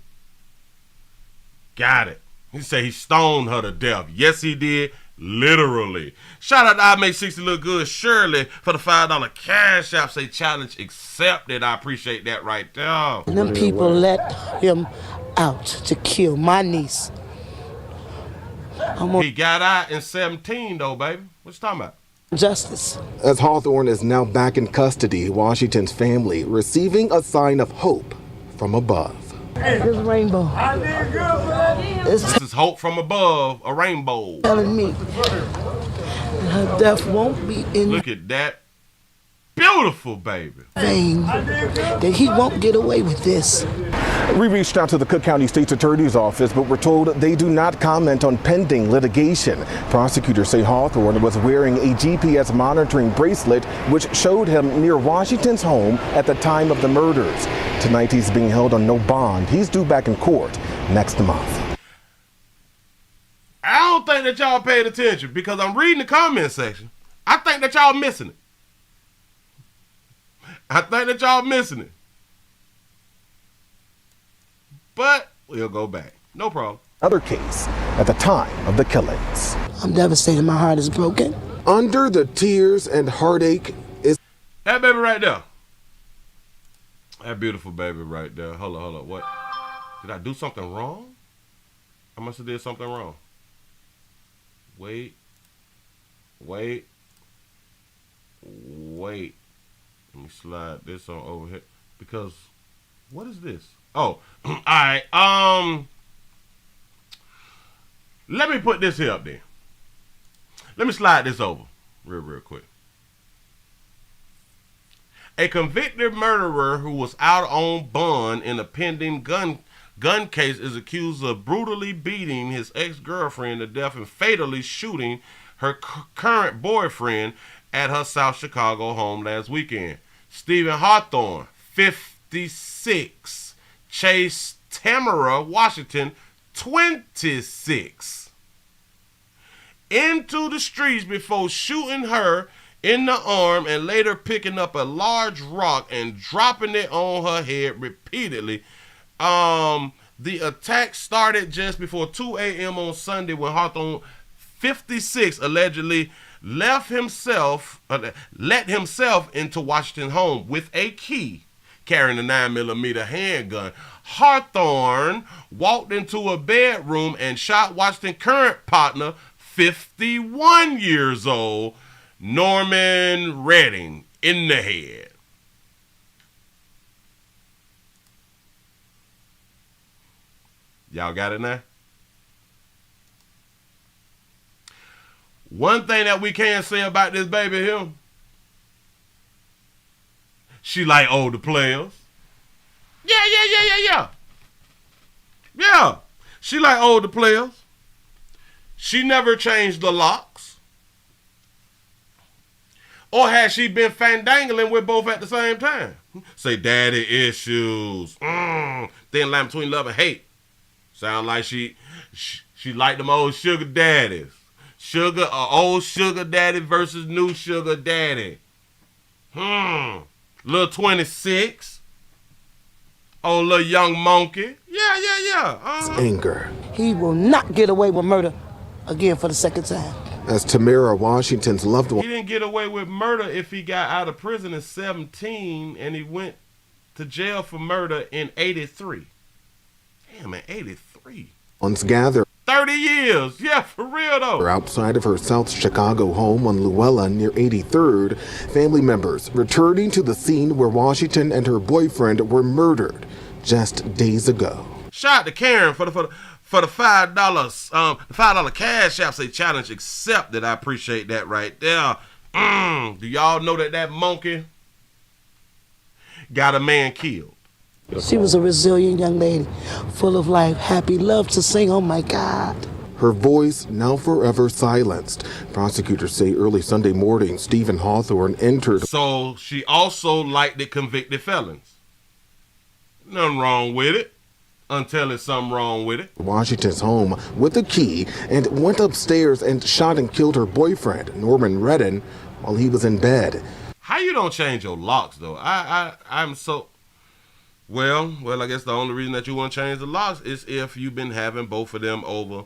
Got it. He said he stoned her to death. Yes, he did. Literally. Shout out to I Make 60 Look Good Shirley for the $5 cash app. Say challenge accepted. I appreciate that right there. And them people let him out to kill my niece. He got out in 17 though, baby. What you talking about? Justice. As Hawthorne is now back in custody, Washington's family receiving a sign of hope from above. This rainbow. This is hope from above, a rainbow. Telling me her death won't be in. Look at that beautiful baby. Vain. That he won't get away with this. We reached out to the Cook County State's Attorney's Office, but we're told they do not comment on pending litigation. Prosecutors say Hawthorne was wearing a GPS monitoring bracelet, which showed him near Washington's home at the time of the murders. Tonight, he's being held on no bond. He's due back in court next month. I don't think that y'all paid attention because I'm reading the comment section. I think that y'all missing it. But we'll go back. No problem. Other case at the time of the killings. I'm devastated. My heart is broken. Under the tears and heartache is that baby right there. That beautiful baby right there. Hold on. What? Did I do something wrong? I must have did something wrong. Wait. Let me slide this on over here. Because, what is this? Oh, all right. Let me put this here up there. Let me slide this over real quick. A convicted murderer who was out on bond in a pending gun case is accused of brutally beating his ex-girlfriend to death and fatally shooting her current boyfriend at her South Chicago home last weekend. Stephen Hawthorne, 56, chased Tamara Washington, 26, into the streets before shooting her in the arm and later picking up a large rock and dropping it on her head repeatedly. The attack started just before 2 a.m. on Sunday when Hawthorne, 56, allegedly let himself into Washington's home with a key, carrying a 9mm handgun. Hawthorne walked into a bedroom and shot Washington's current partner, 51 years old, Norman Redding, in the head. Y'all got it now? One thing that we can say about this baby here, she like older players. Yeah. She like older players. She never changed the locks. Or has she been fandangling with both at the same time? Say daddy issues. Thin line between love and hate. Sound like she like them old sugar daddies. Old sugar daddy versus new sugar daddy. Little 26. Oh, little young monkey. Yeah. Anger. He will not get away with murder again for the second time. As Tamara Washington's loved one. He didn't get away with murder if he got out of prison at 17 and he went to jail for murder in 83. Damn, man, 83. Once gathered 30 years. Yeah, for real though. Outside of her South Chicago home on Llewellyn near 83rd, family members returning to the scene where Washington and her boyfriend were murdered just days ago. Shout out to Karen for the $5 cash app. Say challenge accepted. I appreciate that right there. Do y'all know that monkey got a man killed? She was a resilient young lady, full of life, happy, loved to sing. Oh my God. Her voice now forever silenced. Prosecutors say early Sunday morning, Stephen Hawthorne entered. So she also liked the convicted felons. Nothing wrong with it. Until there's something wrong with it. Washington's home with a key and went upstairs and shot and killed her boyfriend, Norman Redden, while he was in bed. How you don't change your locks though? I'm so well, I guess the only reason that you want to change the locks is if you've been having both of them over,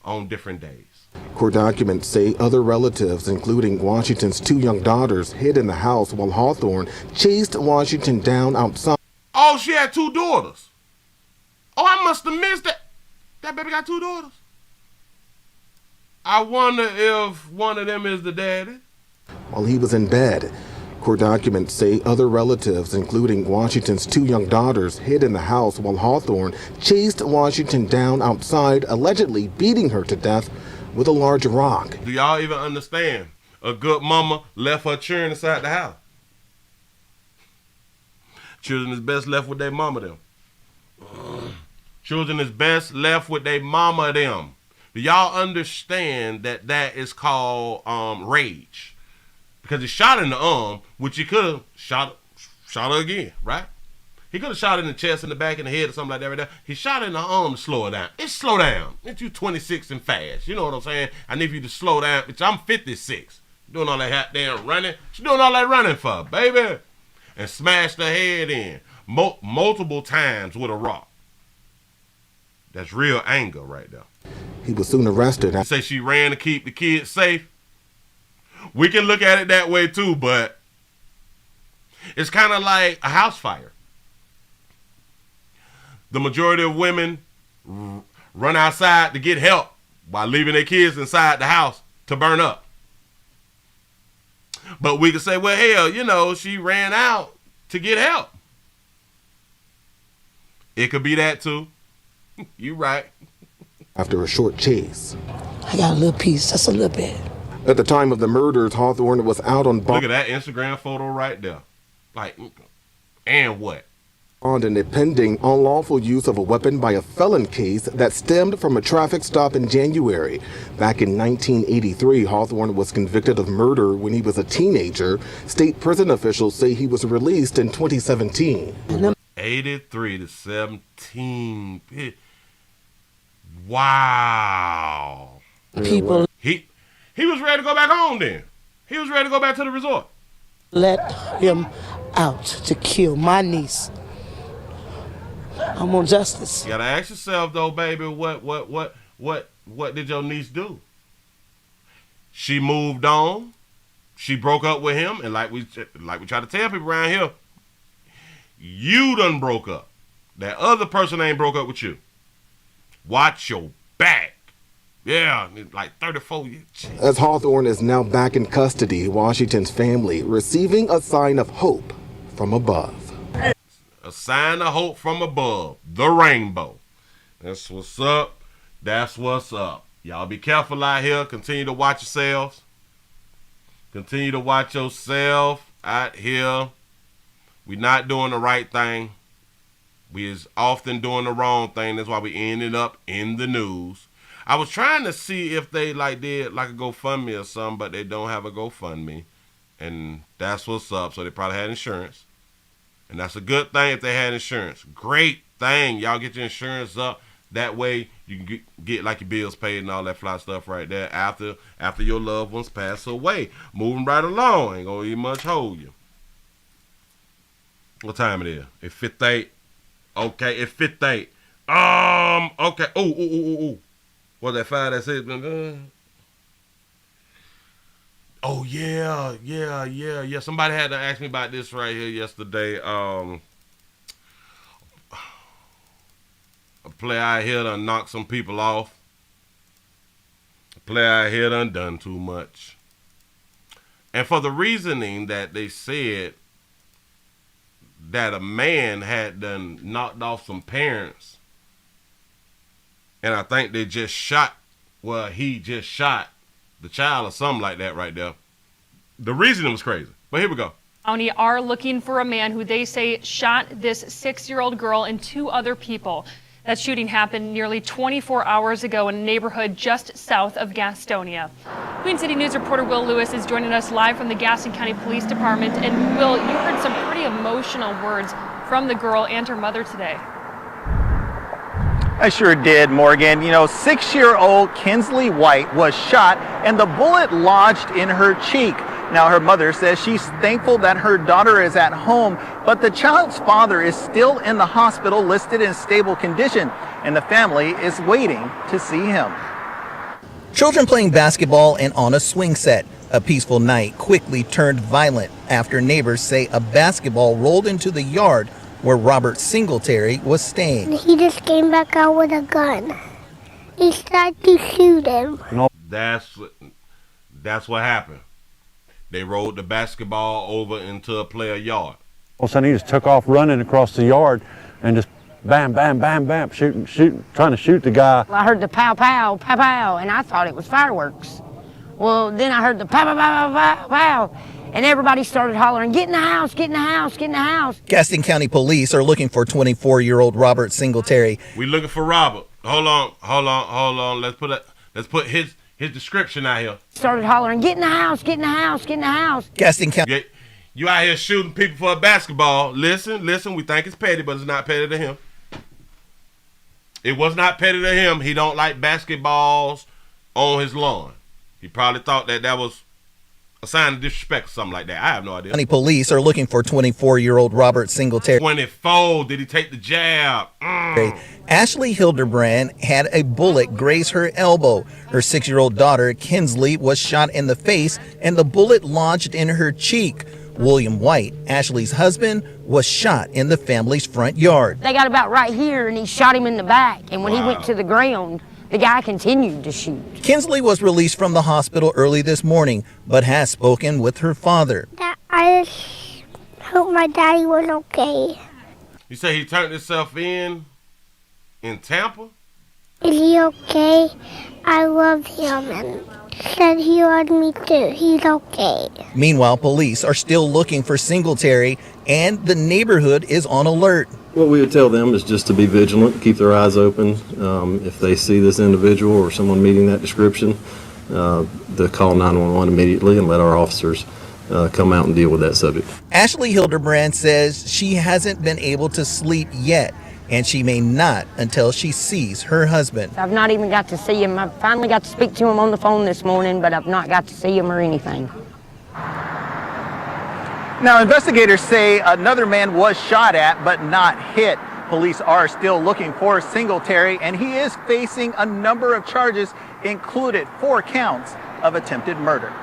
on different days. Court documents say other relatives, including Washington's 2 young daughters, hid in the house while Hawthorne chased Washington down outside. Oh, she had 2 daughters. Oh, I must have missed that. That baby got 2 daughters. I wonder if one of them is the daddy. While he was in bed. Court documents say other relatives, including Washington's 2 young daughters, hid in the house while Hawthorne chased Washington down outside, allegedly beating her to death with a large rock. Do y'all even understand? A good mama left her children inside the house. Children is best left with their mama them. Children is best left with their mama them. Do y'all understand that is called rage? Because he shot in the arm, which he could have shot her again, right? He could have shot her in the chest, in the back, in the head, or something like that right there. He shot her in the arm to slow her down. It's slow down. It's you 26 and fast. You know what I'm saying? I need you to slow down. Bitch, I'm 56. Doing all that hot damn running. She doing all that running for, baby. And smashed her head in multiple times with a rock. That's real anger right there. He was soon arrested. I say she ran to keep the kids safe. We can look at it that way too, but it's kind of like a house fire. The majority of women run outside to get help while leaving their kids inside the house to burn up. But we can say, well, hell, she ran out to get help. It could be that too. You right. After a short chase. I got a little piece, just a little bit. At the time of the murders, Hawthorne was out on bond. Look at that Instagram photo right there. Like, and what? On an pending unlawful use of a weapon by a felon case that stemmed from a traffic stop in January. Back in 1983, Hawthorne was convicted of murder when he was a teenager. State prison officials say he was released in 2017. 83 to 17. Wow. People. He was ready to go back home then. He was ready to go back to the resort. Let him out to kill my niece. I'm on justice. You gotta ask yourself though, baby, what did your niece do? She moved on. She broke up with him, and like we try to tell people around here, you done broke up. That other person ain't broke up with you. Watch your back. Yeah, like 34 years. As Hawthorne is now back in custody, Washington's family receiving a sign of hope from above. A sign of hope from above. The rainbow. That's what's up. That's what's up. Y'all be careful out here. Continue to watch yourselves. Continue to watch yourself out here. We not doing the right thing. We is often doing the wrong thing. That's why we ended up in the news. I was trying to see if they did like a GoFundMe or something, but they don't have a GoFundMe. And that's what's up. So they probably had insurance. And that's a good thing if they had insurance. Great thing. Y'all get your insurance up. That way you can get like your bills paid and all that fly stuff right there after your loved ones pass away. Moving right along. Ain't gonna even much hold you. What time it is? It's 58. Okay, it's 58. Okay. Oh. What's that 5? That's it. Oh yeah. Somebody had to ask me about this right here yesterday. A player out here done knocked some people off. A player out here done too much. And for the reasoning that they said that a man had done knocked off some parents, and I think they just shot, he just shot the child or something like that right there. The reasoning was crazy. But here we go. County are looking for a man who they say shot this 6-year-old girl and 2 other people. That shooting happened nearly 24 hours ago in a neighborhood just south of Gastonia. Queen City News reporter Will Lewis is joining us live from the Gaston County Police Department. And Will, you heard some pretty emotional words from the girl and her mother today. I sure did, Morgan. You know, 6-year-old Kinsley White was shot and the bullet lodged in her cheek. Now, her mother says she's thankful that her daughter is at home, but the child's father is still in the hospital listed in stable condition, and the family is waiting to see him. Children playing basketball and on a swing set. A peaceful night quickly turned violent after neighbors say a basketball rolled into the yard where Robert Singletary was staying. He just came back out with a gun. He started to shoot him. That's what happened. They rolled the basketball over into a player yard. All of a sudden he just took off running across the yard and just bam, bam, bam, bam, shooting, trying to shoot the guy. I heard the pow, pow, pow, pow, and I thought it was fireworks. Well, then I heard the pow, pow, pow, pow, pow, and everybody started hollering, get in the house, get in the house, get in the house. Gaston County Police are looking for 24-year-old Robert Singletary. We looking for Robert. Hold on. Let's put his description out here. Started hollering, get in the house, get in the house, get in the house. Gaston County. You out here shooting people for a basketball. Listen, we think it's petty, but it's not petty to him. It was not petty to him. He don't like basketballs on his lawn. He probably thought that was a sign of disrespect or something like that. I have no idea. County Police are looking for 24-year-old Robert Singletary. 24. Did he take the jab? Ashley Hildebrand had a bullet graze her elbow. Her 6-year-old daughter, Kinsley, was shot in the face and the bullet lodged in her cheek. William White, Ashley's husband, was shot in the family's front yard. They got about right here and he shot him in the back. And when he went to the ground, the guy continued to shoot. Kinsley was released from the hospital early this morning, but has spoken with her father. I just hope my daddy was okay. You say he turned himself in Tampa? Is he okay? I love him and said he loved me too. He's okay. Meanwhile, police are still looking for Singletary and the neighborhood is on alert. What we would tell them is just to be vigilant, keep their eyes open. If they see this individual or someone meeting that description, to call 911 immediately and let our officers come out and deal with that subject. Ashley Hildebrand says she hasn't been able to sleep yet, and she may not until she sees her husband. I've not even got to see him. I finally got to speak to him on the phone this morning, but I've not got to see him or anything. Now, investigators say another man was shot at but not hit. Police are still looking for Singletary, and he is facing a number of charges, included 4 counts of attempted murder.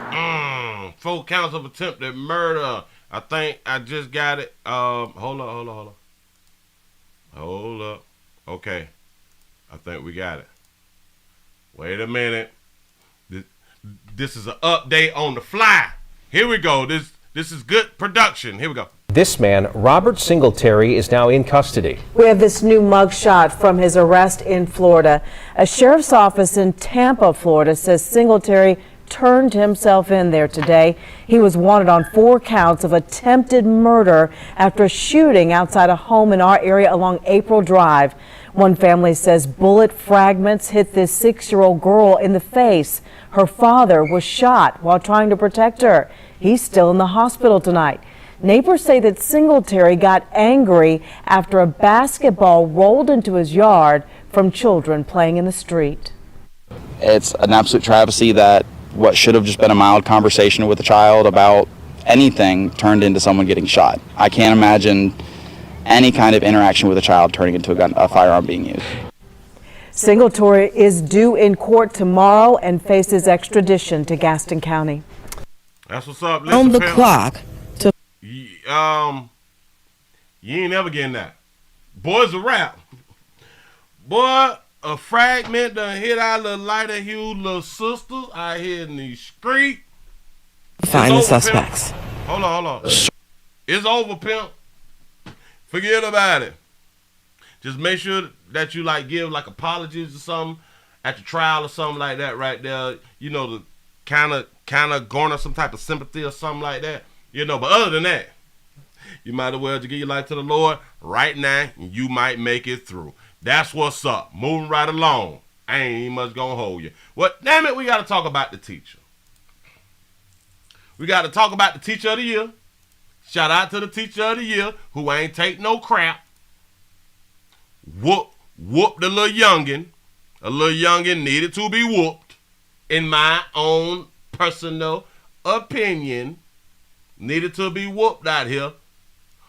4 counts of attempted murder. I think I just got it. Hold up. Okay. I think we got it. Wait a minute. This is an update on the fly. Here we go. This This is good production. Here we go. This man, Robert Singletary, is now in custody. We have this new mugshot from his arrest in Florida. A sheriff's office in Tampa, Florida, says Singletary turned himself in there today. He was wanted on 4 counts of attempted murder after a shooting outside a home in our area along April Drive. One family says bullet fragments hit this 6-year-old girl in the face. Her father was shot while trying to protect her. He's still in the hospital tonight. Neighbors say that Singletary got angry after a basketball rolled into his yard from children playing in the street. It's an absolute travesty that what should have just been a mild conversation with a child about anything turned into someone getting shot. I can't imagine any kind of interaction with a child turning into a firearm being used. Singletary is due in court tomorrow and faces extradition to Gaston County. That's what's up. Listen, On the fam, clock. You ain't never getting that. Boy's a rap. Boy, a fragment done hit our little lighter hued little sisters out here in the street. Find the It's over, suspects. Pimp. Hold on. It's over, pimp. Forget about it. Just make sure that you give apologies or something at the trial or something like that right there. You know, to kind of garner some type of sympathy or something like that. You know, but other than that, you might as well just give your life to the Lord right now, and you might make it through. That's what's up. Moving right along. I ain't even much gonna hold you. Well, damn it, we got to talk about the teacher. We got to talk about the teacher of the year. Shout out to the teacher of the year who ain't take no crap. Whoop the little youngin'. A little youngin' needed to be whooped. In my own personal opinion, needed to be whooped out here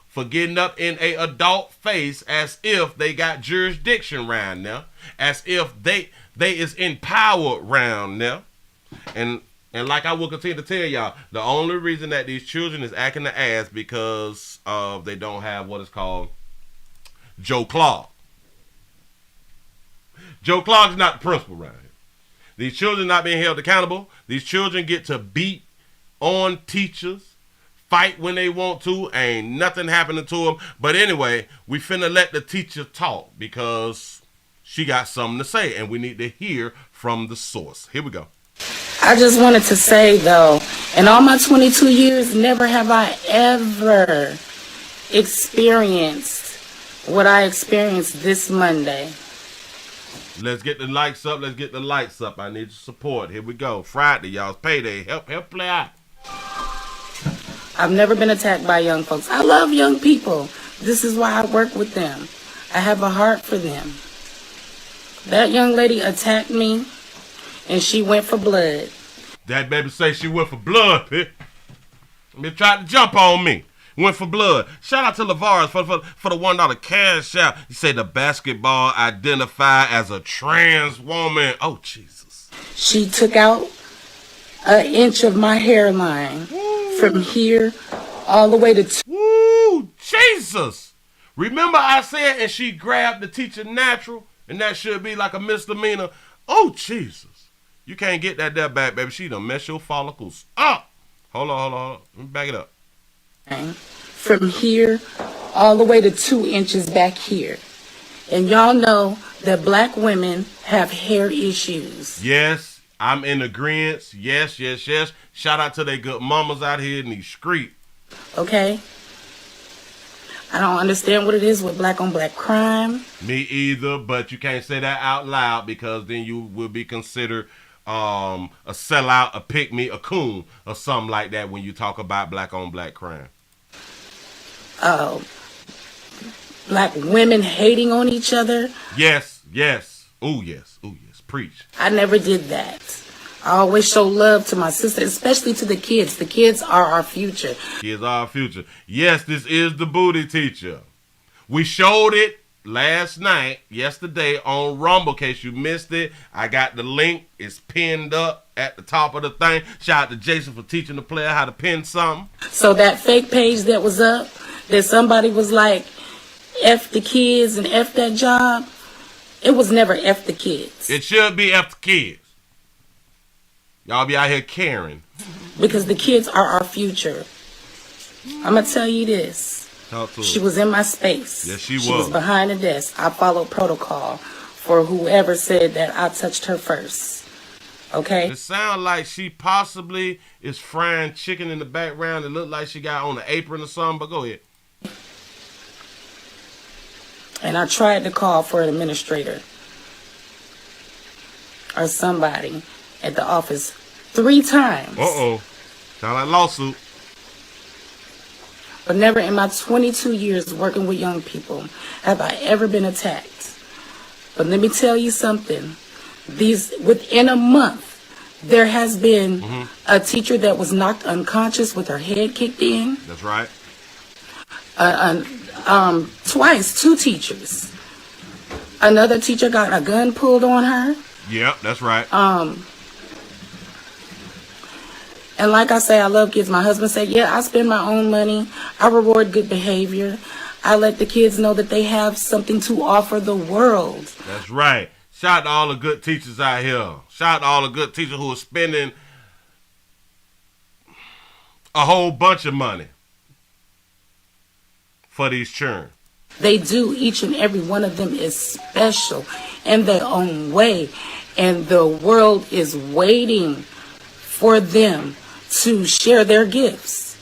for getting up in a adult face as if they got jurisdiction round now, as if they is in power round now. And like I will continue to tell y'all, the only reason that these children is acting the ass because they don't have what is called Joe Clark. Joe Clark is not the principal around here. These children not being held accountable. These children get to beat on teachers, fight when they want to, ain't nothing happening to them. But anyway, we finna let the teacher talk because she got something to say and we need to hear from the source. Here we go. I just wanted to say though, in all my 22 years, never have I ever experienced what I experienced this Monday. Let's get the likes up. Let's get the lights up. I need your support. Here we go. Friday, y'all. It's payday. Help play out. I've never been attacked by young folks. I love young people. This is why I work with them. I have a heart for them. That young lady attacked me, and she went for blood. That baby say she went for blood, Pip. They tried to jump on me. Went for blood. Shout out to Lavaris for the $1 cash out. He said the basketball identified as a trans woman. Oh, Jesus. She took out an inch of my hairline from here all the way to... Woo, Jesus. Remember I said, and she grabbed the teacher natural, and that should be like a misdemeanor. Oh, Jesus. You can't get that there back, baby. She done mess your follicles up. Hold on. Let me back it up. From here all the way to 2 inches back here. And y'all know that black women have hair issues. Yes, I'm in agreement. Yes. Shout out to they good mamas out here in these streets. Okay? I don't understand what it is with black on black crime. Me either, but you can't say that out loud because then you will be considered a sellout, a pick me, a coon, or something like that when you talk about black on black crime. Black women hating on each other. Yes. Ooh, yes. Preach. I never did that. I always show love to my sister, especially to the kids. The kids are our future. Kids are our future. Yes, this is the booty teacher. We showed it yesterday on Rumble. In case you missed it, I got the link. It's pinned up at the top of the thing. Shout out to Jason for teaching the player how to pin something. So that fake page that was up, that somebody was like, F the kids and F that job, it was never F the kids. It should be F the kids. Y'all be out here caring. Because the kids are our future. I'm going to tell you this. Talk to She her. was in my space. Yes, she She was was. behind the desk. I followed protocol for whoever said that I touched her first. Okay? It sounds like she possibly is frying chicken in the background. It looked like she got on an apron or something, but go ahead. And I tried to call for an administrator or somebody at the office 3 times. Uh-oh. Sound like lawsuit. But never in my 22 years working with young people have I ever been attacked. But let me tell you something. Within a month, there has been a teacher that was knocked unconscious with her head kicked in. That's right. Twice, 2 teachers. Another teacher got a gun pulled on her. Yep, that's right. And like I say, I love kids. My husband said, yeah, I spend my own money. I reward good behavior. I let the kids know that they have something to offer the world. That's right. Shout out to all the good teachers out here. Shout out to all the good teachers who are spending a whole bunch of money for these children. They do. Each and every one of them is special in their own way. And the world is waiting for them to share their gifts.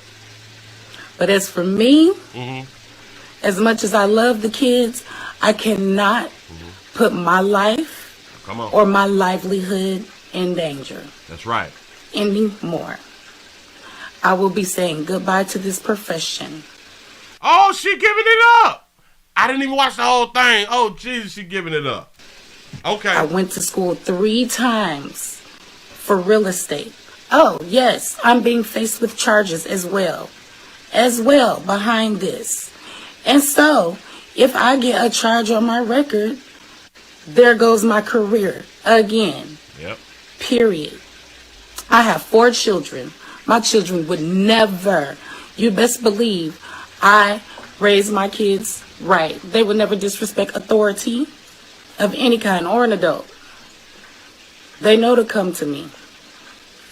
But as for me, as much as I love the kids, I cannot put my life or my livelihood in danger That's right. anymore. I will be saying goodbye to this profession. Oh, she giving it up. I didn't even watch the whole thing. Oh, Jesus, she giving it up. Okay. I went to school 3 times for real estate. Oh, yes, I'm being faced with charges as well behind this. And so, if I get a charge on my record, there goes my career again. Yep. Period. I have 4 children. My children would never, you best believe, I raised my kids right. They would never disrespect authority of any kind or an adult. They know to come to me.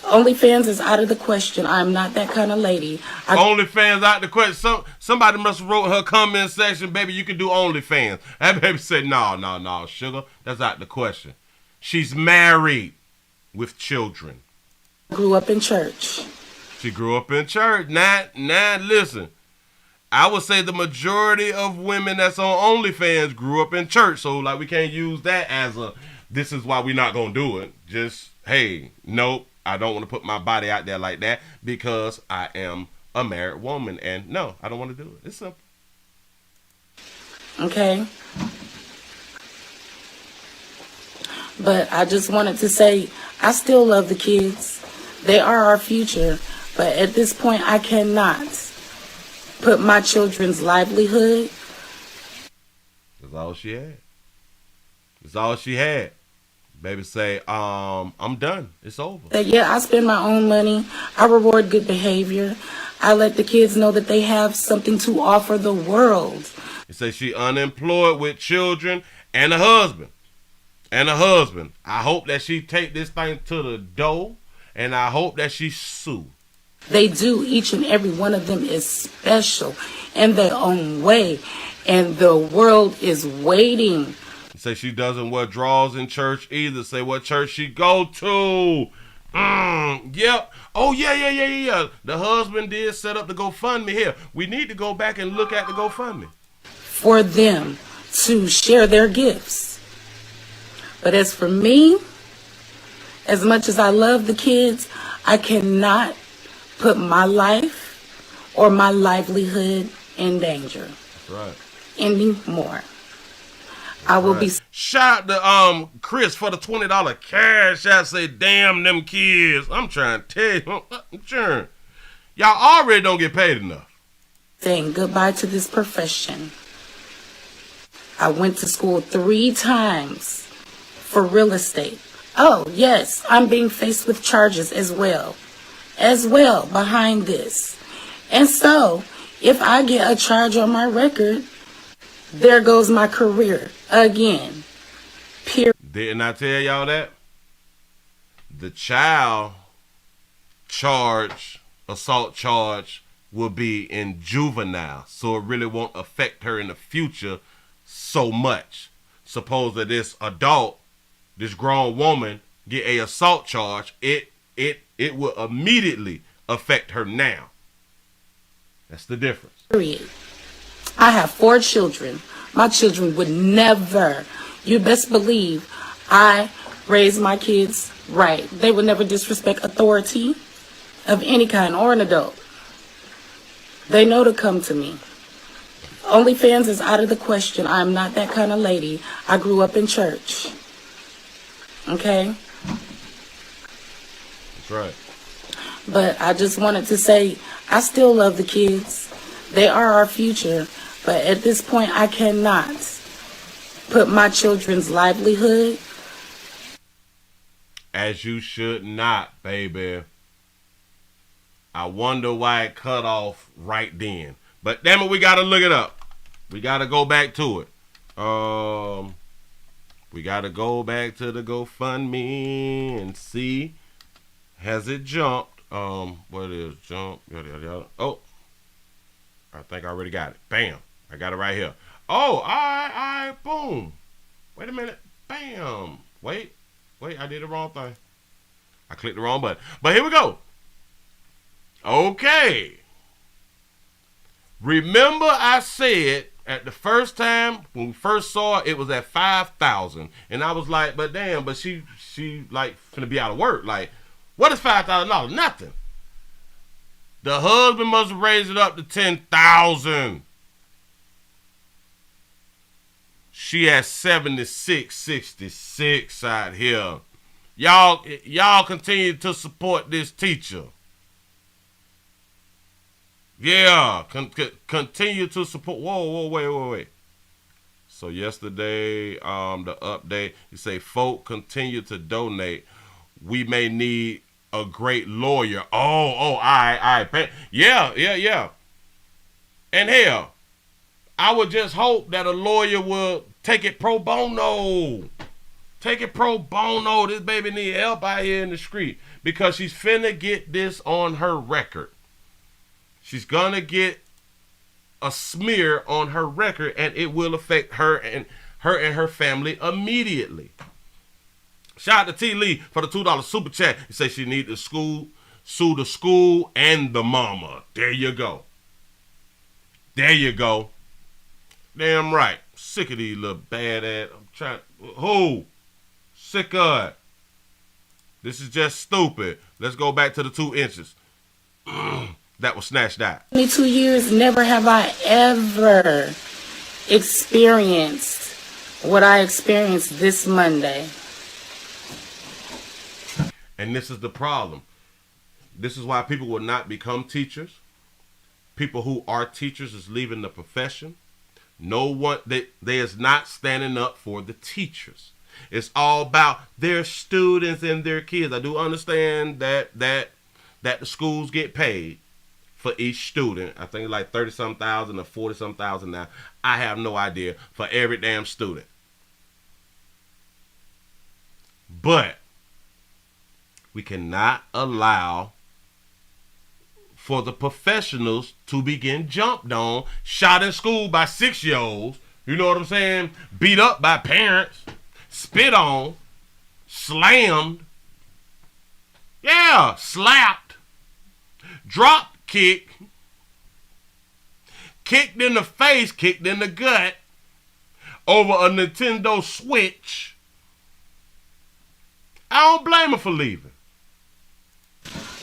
OnlyFans is out of the question. I'm not that kind of lady. OnlyFans out the question. Somebody must have wrote her comment section, baby, you can do OnlyFans. That baby said, no, sugar, that's out the question. She's married with children. I grew up in church. She grew up in church. Now, listen. I would say the majority of women that's on OnlyFans grew up in church. So, like, we can't use that as this is why we're not going to do it. Just, hey, nope, I don't want to put my body out there like that because I am a married woman. And no, I don't want to do it. It's simple. Okay. But I just wanted to say, I still love the kids. They are our future. But at this point, I cannot put my children's livelihood. That's all she had. That's all she had. Baby say, I'm done. It's over. That, yeah, I spend my own money. I reward good behavior. I let the kids know that they have something to offer the world. You say she unemployed with children and a husband. I hope that she take this thing to the door, and I hope that she sue. They do. Each and every one of them is special in their own way, and the world is waiting. Say she doesn't wear drawers in church either. Say what church she go to. Yep. Oh, yeah. The husband did set up the GoFundMe here. We need to go back and look at the GoFundMe. For them to share their gifts. But as for me, as much as I love the kids, I cannot put my life or my livelihood in danger. That's right. Anymore. I will be. Shout out to Chris for the $20 cash. I say, damn them kids. I'm trying to tell you. I'm sure. Y'all already don't get paid enough. Saying goodbye to this profession. I went to school 3 times for real estate. Oh, yes, I'm being faced with charges as well behind this. And so, if I get a charge on my record, there goes my career again. Period. Didn't I tell y'all that? The child assault charge will be in juvenile, so it really won't affect her in the future so much. Suppose that this adult, this grown woman, get a assault charge, it will immediately affect her now. That's the difference. Period. I have 4 children. My children would never, you best believe, I raised my kids right. They would never disrespect authority of any kind or an adult. They know to come to me. OnlyFans is out of the question. I'm not that kind of lady. I grew up in church. Okay? That's right. But I just wanted to say, I still love the kids. They are our future. But at this point, I cannot put my children's livelihood. As you should not, baby. I wonder why it cut off right then. But damn it, we got to look it up. We got to go back to it. We got to go back to the GoFundMe and see. Has it jumped? What is jump? Oh, I think I already got it. Bam. I got it right here. Oh, all right, boom. Wait a minute. Bam. Wait, I did the wrong thing. I clicked the wrong button. But here we go. Okay. Remember I said at the first time when we first saw it was at 5,000. And I was like, but damn, but she like finna be out of work. Like, what is $5,000? Nothing. The husband must have raised it up to 10,000. She has 76.66 out here. Y'all continue to support this teacher. Yeah, continue to support. Whoa, wait. So yesterday, the update, you say, folk, continue to donate. We may need a great lawyer. All right. Yeah. And hell, I would just hope that a lawyer will take it pro bono. Take it pro bono. This baby need help out here in the street because she's finna get this on her record. She's gonna get a smear on her record, and it will affect her and her family immediately. Shout out to T. Lee for the $2 super chat. He says she need to sue the school and the mama. There you go. Damn right. Sick of these little bad ass. I'm trying. Who? Sick of it. This is just stupid. Let's go back to the 2 inches. That was snatched out. 22 years, never have I ever experienced what I experienced this Monday. And this is the problem. This is why people will not become teachers. People who are teachers is leaving the profession. No one, they is not standing up for the teachers. It's all about their students and their kids. I do understand that the schools get paid for each student. I think like 30-some thousand or 40-some thousand now. I have no idea for every damn student. But we cannot allow for the professionals to begin jumped on, shot in school by 6-year-olds, you know what I'm saying? Beat up by parents, spit on, slammed, slapped, drop kick, kicked in the face, kicked in the gut over a Nintendo Switch. I don't blame her for leaving.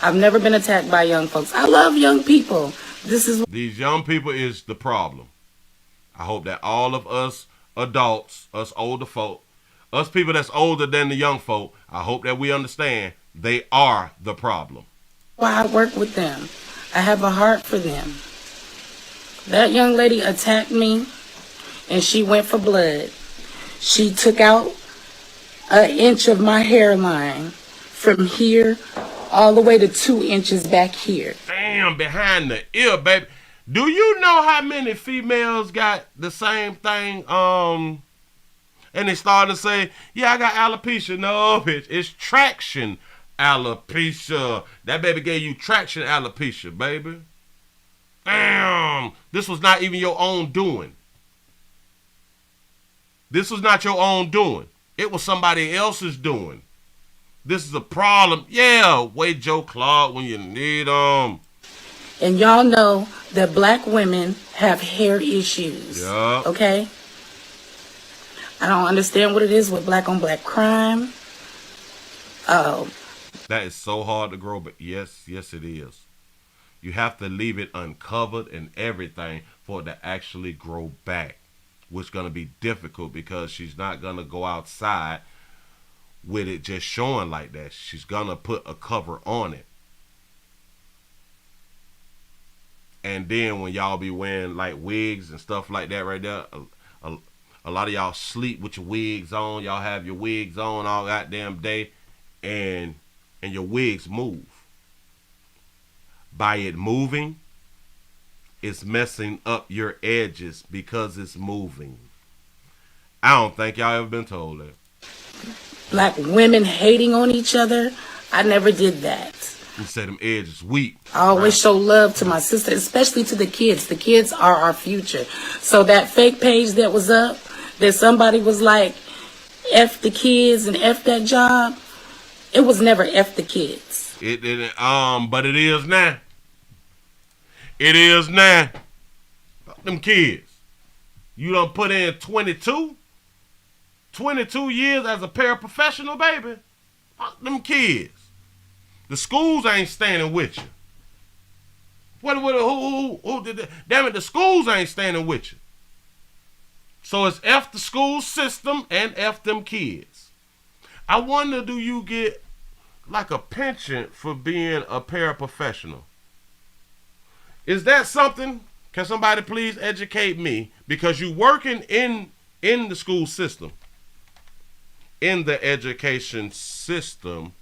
I've never been attacked by young folks. I love young people. These young people is the problem. I hope that all of us adults, us older folk, us people that's older than the young folk, I hope that we understand they are the problem. Why I work with them. I have a heart for them. That young lady attacked me and she went for blood. She took out an inch of my hairline from here all the way to 2 inches back here. Damn, behind the ear, baby. Do you know how many females got the same thing? And they started to say, yeah, I got alopecia. No, bitch, it's traction alopecia. That baby gave you traction alopecia, baby. Damn, this was not even your own doing. This was not your own doing. It was somebody else's doing. This is a problem. Yeah, wait Joe Clark when you need them. And y'all know that black women have hair issues. Yeah. Okay? I don't understand what it is with black on black crime. That is so hard to grow, but yes it is. You have to leave it uncovered and everything for it to actually grow back, which is going to be difficult because she's not going to go outside with it just showing like that. She's going to put a cover on it. And then when y'all be wearing like wigs and stuff like that right there, a lot of y'all sleep with your wigs on. Y'all have your wigs on all goddamn day, and your wigs move. By it moving, it's messing up your edges because it's moving. I don't think y'all ever been told that. Black women hating on each other, I never did that. You say them edges weak. I always show love to my sister, especially to the kids. The kids are our future. So that fake page that was up, that somebody was like, F the kids and F that job, it was never F the kids. But it is now. It is now. Fuck them kids. You done put in 22 years as a paraprofessional, baby. Fuck them kids. The schools ain't standing with you. Who did that? Damn it, the schools ain't standing with you. So it's F the school system and F them kids. I wonder, do you get like a pension for being a paraprofessional? Is that something? Can somebody please educate me? Because you working in the school system, in the education system,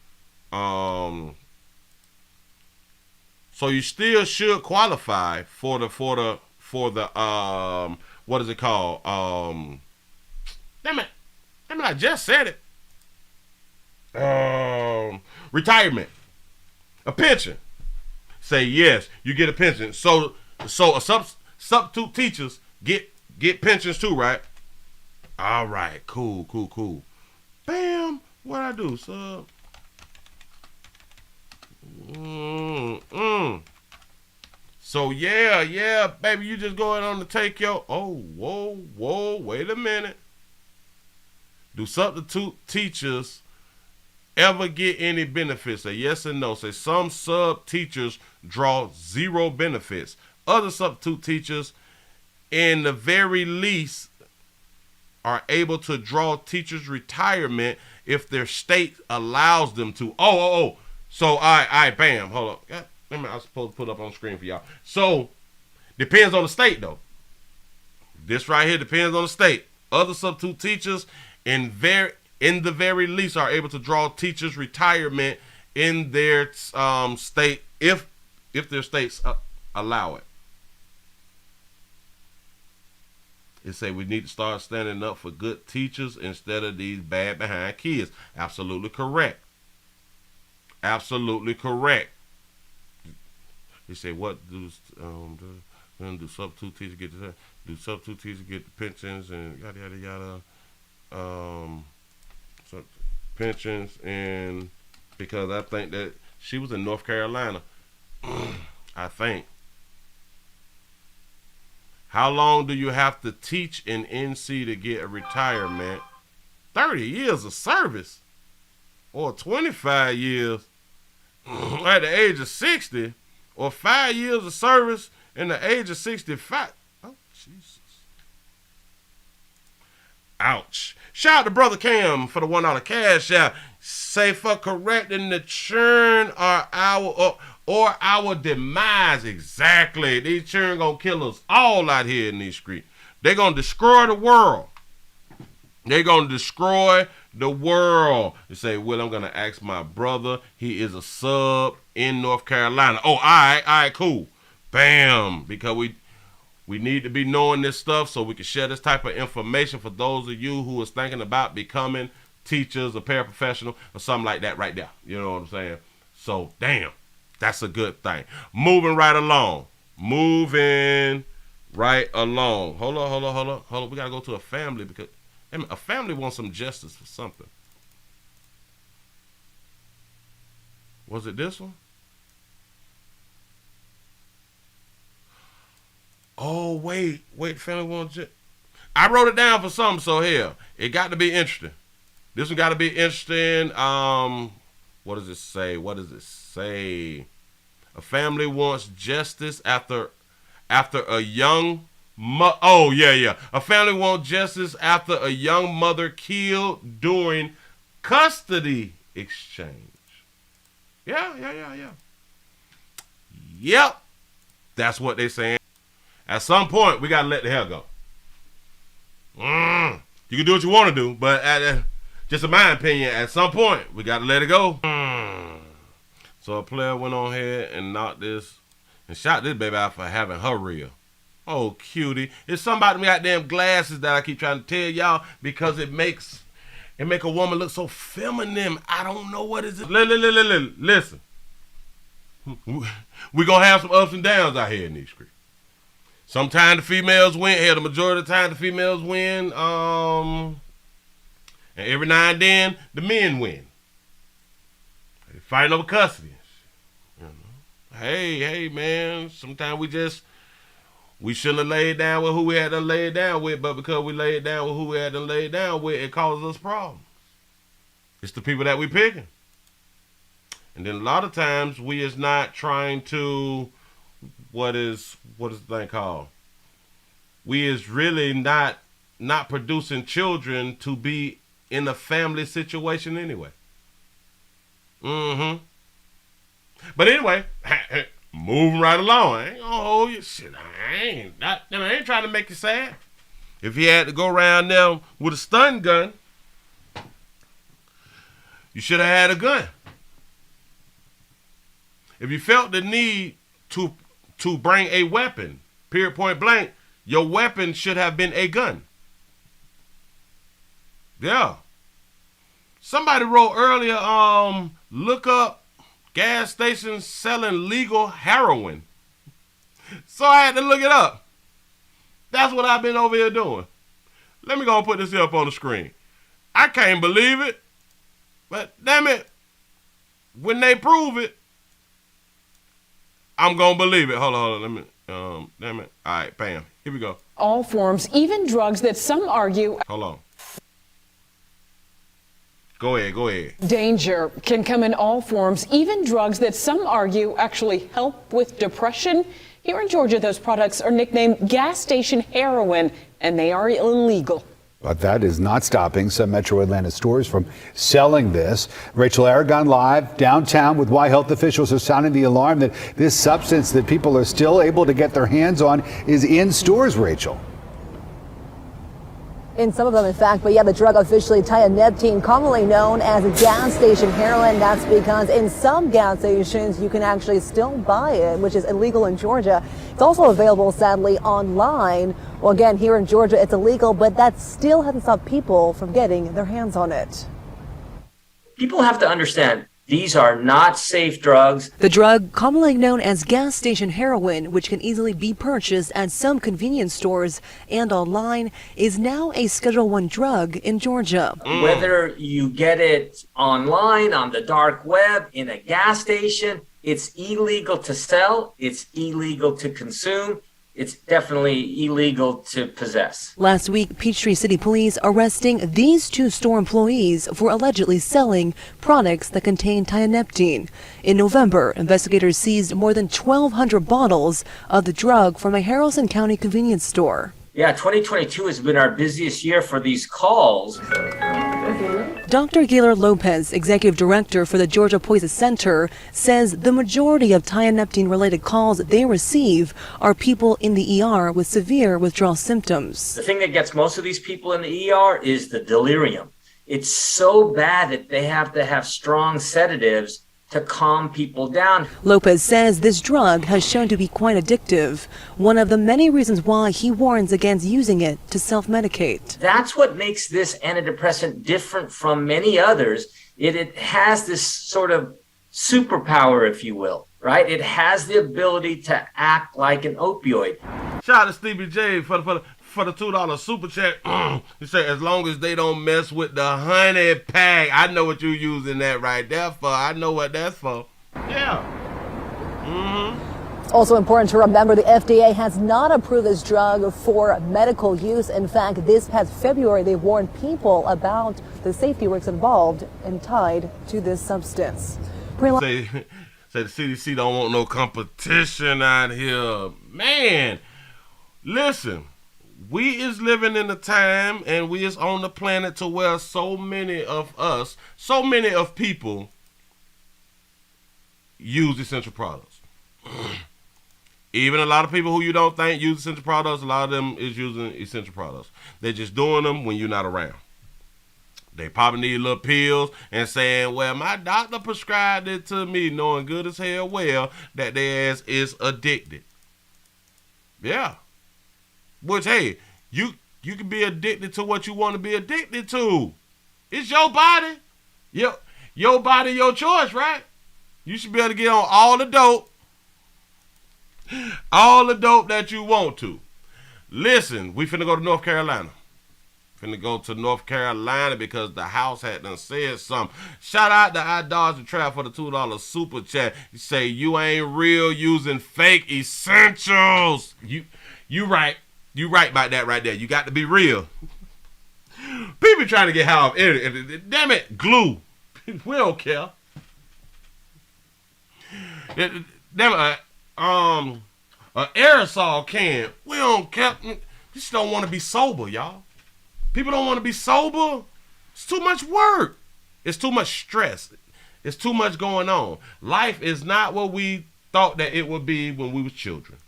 so you still should qualify for the what is it called? Damn it, I just said it. Retirement, a pension. Say yes, you get a pension. So a substitute teachers get pensions too, right? All right, cool. Bam, what I do, sub? So yeah, baby, you just going on to take your. Oh, whoa, wait a minute. Do substitute teachers ever get any benefits? Say yes and no. Say some sub teachers draw zero benefits. Other substitute teachers, in the very least, are able to draw teachers' retirement if their state allows them to. So, all right, bam, hold up. God, I was supposed to put up on screen for y'all. So, depends on the state, though. This right here depends on the state. Other substitute teachers, in the very least, are able to draw teachers' retirement in their state if their states allow it. It say we need to start standing up for good teachers instead of these bad behind kids. Absolutely correct. Absolutely correct. They say, what do substitute teachers get? Do substitute teachers get the pensions and yada yada yada? So pensions, and because I think that she was in North Carolina, I think. How long do you have to teach in NC to get a retirement? 30 years of service, or 25 years at the age of 60, or 5 years of service in the age of 65. Oh, Jesus. Ouch. Shout out to Brother Cam for the $1 cash out. Say for correcting the churn or our demise. Exactly. These churn gonna kill us all out here in these streets. They're gonna destroy the world. They're gonna destroy the world. You say, well, I'm gonna ask my brother. He is a sub in North Carolina. Oh, all right, cool. Bam. Because we need to be knowing this stuff so we can share this type of information for those of you who is thinking about becoming teachers, a paraprofessional, or something like that right there. You know what I'm saying? So, damn, that's a good thing. Moving right along. Moving right along. Hold on. We gotta go to a family because a family wants some justice for something. Was it this one? Oh, wait, family wants justice. I wrote it down for something, so here. It got to be interesting. This one got to be interesting. What does it say? A family wants justice after a young A family wants justice after a young mother killed during custody exchange. Yeah. Yep. That's what they're saying. At some point, we got to let the hair go. You can do what you want to do, but just in my opinion, at some point, we got to let it go. So a player went on here and knocked this and shot this baby out for having her reel. Oh, cutie. It's something about them goddamn glasses that I keep trying to tell y'all because it make a woman look so feminine. I don't know what is it. Listen. We're going to have some ups and downs out here in these streets. Sometimes the females win. Hell, the majority of the time the females win. And every now and then the men win. They fighting over custody. You know? Hey, man. Sometimes we shouldn't have laid down with who we had to lay down with, but because we laid down with who we had to lay down with, it causes us problems. It's the people that we picking. And then a lot of times we is not trying to, what is the thing called? We is really not producing children to be in a family situation anyway. But anyway, moving right along. I ain't gonna hold you. Shit, I ain't trying to make you sad. If you had to go around there with a stun gun, you should have had a gun. If you felt the need to bring a weapon, period, point blank, your weapon should have been a gun. Yeah. Somebody wrote earlier, look up gas stations selling legal heroin. So I had to look it up. That's what I've been over here doing. Let me go and put this up on the screen. I can't believe it, but damn it, when they prove it, I'm going to believe it. Hold on. Let me, damn it. All right, bam. Here we go. All forms, even drugs that some argue. Hold on. Go ahead. Danger can come in all forms, even drugs that some argue actually help with depression. Here in Georgia, those products are nicknamed gas station heroin, and they are illegal. But that is not stopping some Metro Atlanta stores from selling this. Rachel Aragon live downtown with why health officials are sounding the alarm that this substance that people are still able to get their hands on is in stores, Rachel. In some of them, in fact, but yeah, the drug officially tianeptine, commonly known as gas station heroin. That's because in some gas stations, you can actually still buy it, which is illegal in Georgia. It's also available, sadly, online. Well, again, here in Georgia, it's illegal, but that still hasn't stopped people from getting their hands on it. People have to understand, these are not safe drugs. The drug, commonly known as gas station heroin, which can easily be purchased at some convenience stores and online, is now a Schedule I drug in Georgia. Whether you get it online, on the dark web, in a gas station, it's illegal to sell, it's illegal to consume. It's definitely illegal to possess. Last week, Peachtree City Police arresting these two store employees for allegedly selling products that contain tianeptine. In November, investigators seized more than 1,200 bottles of the drug from a Haralson County convenience store. Yeah, 2022 has been our busiest year for these calls. Dr. Gaylor Lopez, executive director for the Georgia Poison Center, says the majority of tianeptine-related calls they receive are people in the ER with severe withdrawal symptoms. The thing that gets most of these people in the ER is the delirium. It's so bad that they have to have strong sedatives to calm people down. Lopez says this drug has shown to be quite addictive, one of the many reasons why he warns against using it to self-medicate. That's what makes this antidepressant different from many others. It has this sort of superpower, if you will. right? It has the ability to act like an opioid. Shout out to Stevie J for the $2 super chat. He said, as long as they don't mess with the honey pack. I know what you're using that right there for. I know what that's for. Yeah. Also important to remember, the FDA has not approved this drug for medical use. In fact, this past February, they warned people about the safety risks involved and tied to this substance. Say the CDC don't want no competition out here. Man, listen, we is living in a time and we is on the planet to where so many of people use essential products. Even a lot of people who you don't think use essential products, a lot of them is using essential products. They're just doing them when you're not around. They probably need little pills and saying, well, my doctor prescribed it to me, knowing good as hell well that their ass is addicted. Yeah. Which, hey, you can be addicted to what you want to be addicted to. It's your body. Your body, your choice, right? You should be able to get on all the dope that you want to. Listen, we finna go to North Carolina. Finna go to North Carolina because the House had done said something. Shout out to I Dodge the Trap for the $2 super chat. You say you ain't real using fake essentials. You right. You right about that right there. You got to be real. People trying to get high off everything. Damn it, glue. We don't care. Damn it, an aerosol can. We don't care. We just don't want to be sober, y'all. People don't want to be sober. It's too much work. It's too much stress. It's too much going on. Life is not what we thought that it would be when we were children.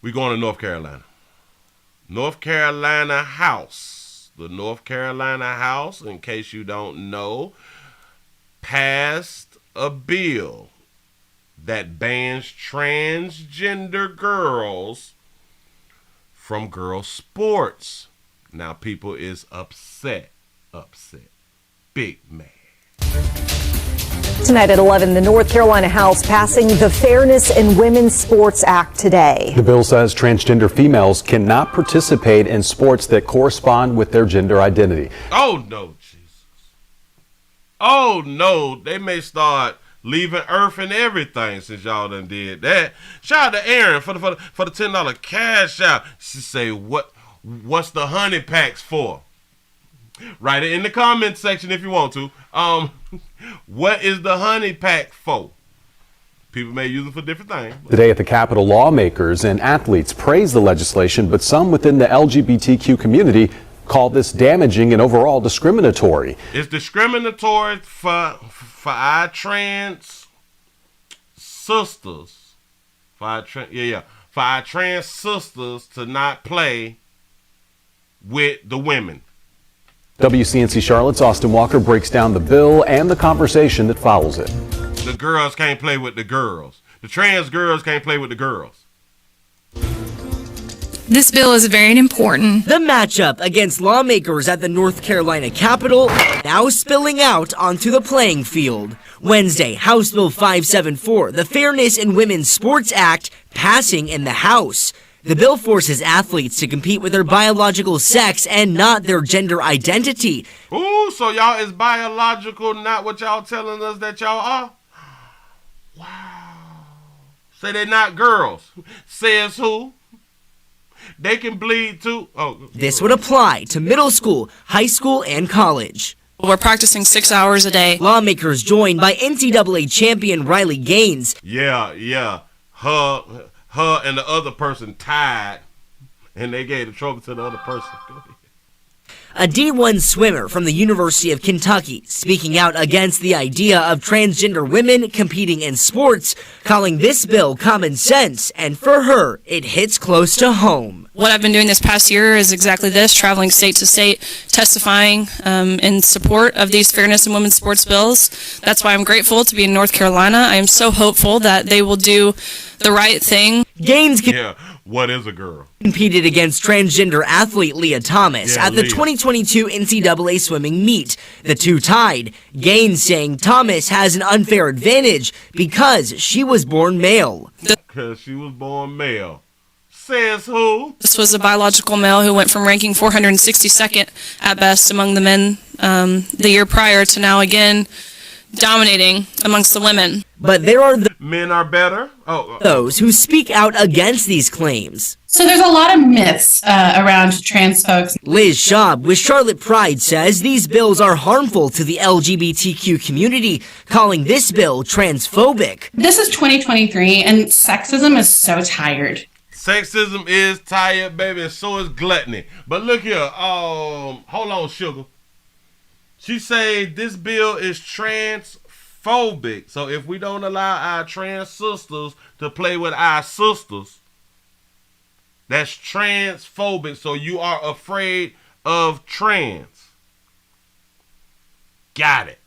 We're going to North Carolina. North Carolina House. The North Carolina House, in case you don't know, passed a bill that bans transgender girls from girls' sports. Now people is upset. Big mad. Tonight at 11, the North Carolina House passing the Fairness in Women's Sports Act today. The bill says transgender females cannot participate in sports that correspond with their gender identity. Oh no, Jesus. Oh no, they may start leaving Earth and everything since y'all done did that. Shout out to Aaron for the $10 cash out. She say, what's the honey packs for? Write it in the comment section if you want to. What is the honey pack for? People may use it for different things. Today at the Capitol, lawmakers and athletes praised the legislation, but some within the LGBTQ community call this damaging and overall discriminatory. It's discriminatory for our trans sisters. For our trans sisters to not play with the women. WCNC Charlotte's Austin Walker breaks down the bill and the conversation that follows it. The girls can't play with the girls. The trans girls can't play with the girls. This bill is very important. The matchup against lawmakers at the North Carolina Capitol now spilling out onto the playing field. Wednesday, House Bill 574, the Fairness in Women's Sports Act, passing in the House. The bill forces athletes to compete with their biological sex and not their gender identity. Ooh, so y'all is biological, not what y'all telling us that y'all are? Wow. Say they're not girls. Says who? They can bleed too. Oh. This would apply to middle school, high school, and college. We're practicing 6 hours a day. Lawmakers joined by NCAA champion Riley Gaines. Yeah. Her and the other person tied, and they gave the trophy to the other person. A D1 swimmer from the University of Kentucky, speaking out against the idea of transgender women competing in sports, calling this bill common sense, and for her, it hits close to home. What I've been doing this past year is exactly this, traveling state to state, testifying in support of these fairness in women's sports bills. That's why I'm grateful to be in North Carolina. I am so hopeful that they will do the right thing. Gaines Yeah, What is a girl? Competed against transgender athlete Leah Thomas at the 2022 NCAA swimming meet. The two tied, Gaines saying Thomas has an unfair advantage because she was born male. Because she was born male. Says who? This was a biological male who went from ranking 462nd at best among the men the year prior to now again dominating amongst the women. But there are men are better. Those who speak out against these claims. So there's a lot of myths around trans folks. Liz Schaub with Charlotte Pride says these bills are harmful to the LGBTQ community, calling this bill transphobic. This is 2023 and sexism is so tired. Sexism is tired, baby, and so is gluttony. But look here, hold on, sugar. She say this bill is transphobic. So if we don't allow our trans sisters to play with our sisters, that's transphobic. So you are afraid of trans. Got it.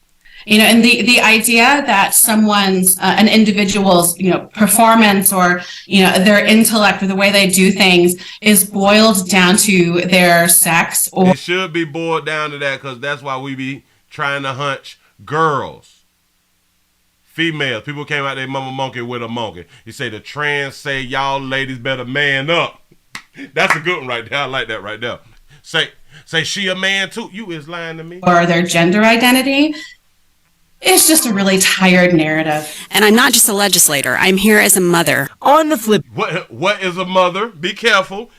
You know, and the idea that someone's, an individual's, performance or, their intellect or the way they do things is boiled down to their sex. Or it should be boiled down to that, because that's why we be trying to hunch girls. Females. People came out there mama monkey with a monkey. You say the trans say y'all ladies better man up. That's a good one right there. I like that right there. Say she a man too. You is lying to me. Or their gender identity. It's just a really tired narrative. And I'm not just a legislator. I'm here as a mother. On the flip. What is a mother? Be careful.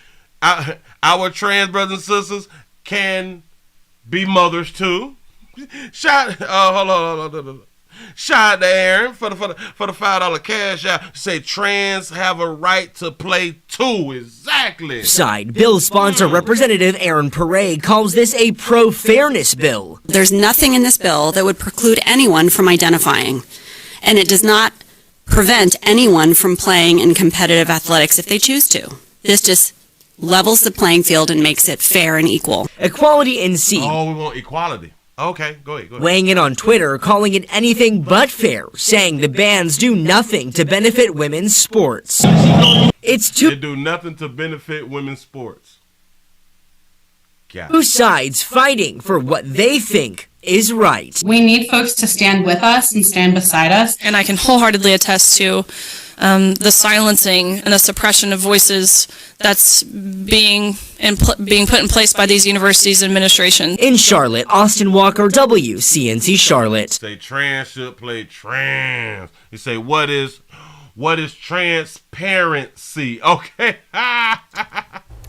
Our trans brothers and sisters can be mothers too. Shout out to Aaron for the $5 cash out. Say trans have a right to play too. Exactly. Side bill sponsor Representative Aaron Paré calls this a pro-fairness bill. There's nothing in this bill that would preclude anyone from identifying, and it does not prevent anyone from playing in competitive athletics if they choose to. This just levels the playing field and makes it fair and equal. Equality in C. Oh, we want equality. Okay, go ahead. Weighing in on Twitter, calling it anything but fair, saying the bans do nothing to benefit women's sports. They do nothing to benefit women's sports. Two sides fighting for what they think is right. We need folks to stand with us and stand beside us. And I can wholeheartedly attest to the silencing and the suppression of voices that's being put in place by these universities and administrations. In Charlotte, Austin Walker, WCNC Charlotte. Say trans should play trans. You say what is transparency? Okay.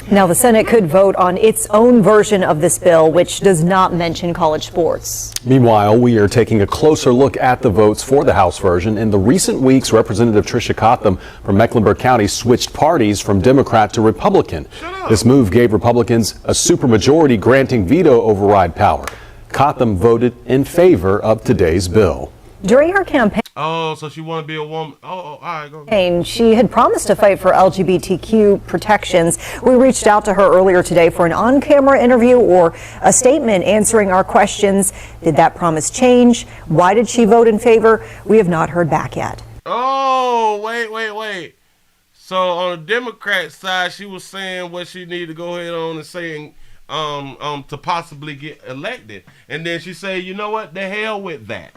Now, the Senate could vote on its own version of this bill, which does not mention college sports. Meanwhile, we are taking a closer look at the votes for the House version. In the recent weeks, Representative Tricia Cotham from Mecklenburg County switched parties from Democrat to Republican. This move gave Republicans a supermajority granting veto override power. Cotham voted in favor of today's bill. During her campaign, so she want to be a woman. All right, go. She had promised to fight for LGBTQ protections. We reached out to her earlier today for an on-camera interview or a statement answering our questions. Did that promise change? Why did she vote in favor? We have not heard back yet. Oh, wait. So on the Democrat side, she was saying what she needed to go ahead on and saying to possibly get elected. And then she said, you know what? The hell with that.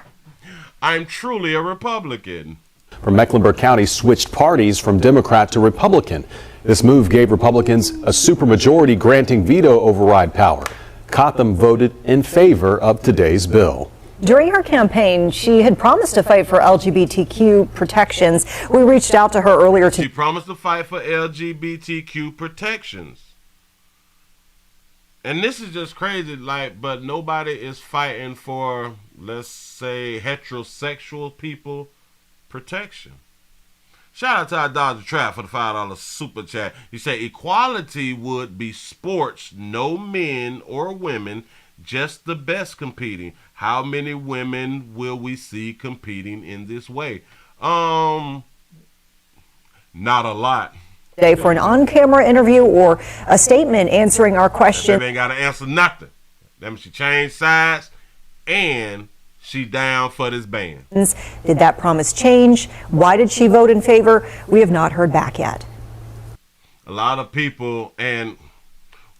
I'm truly a Republican. From Mecklenburg County switched parties from Democrat to Republican. This move gave Republicans a supermajority granting veto override power. Cotham voted in favor of today's bill. During her campaign, she had promised to fight for LGBTQ protections. We reached out to her earlier today. She promised to fight for LGBTQ protections. And this is just crazy, but nobody is fighting for, let's say, heterosexual people protection. Shout out to our Dodger Trap for the $5 super chat. You say equality would be sports, no men or women, just the best competing. How many women will we see competing in this way? Not a lot. Today for an on-camera interview or a statement answering our questions. They ain't got to answer nothing. That means she changed sides and she down for this ban. Did that promise change? Why did she vote in favor? We have not heard back yet. A lot of people, and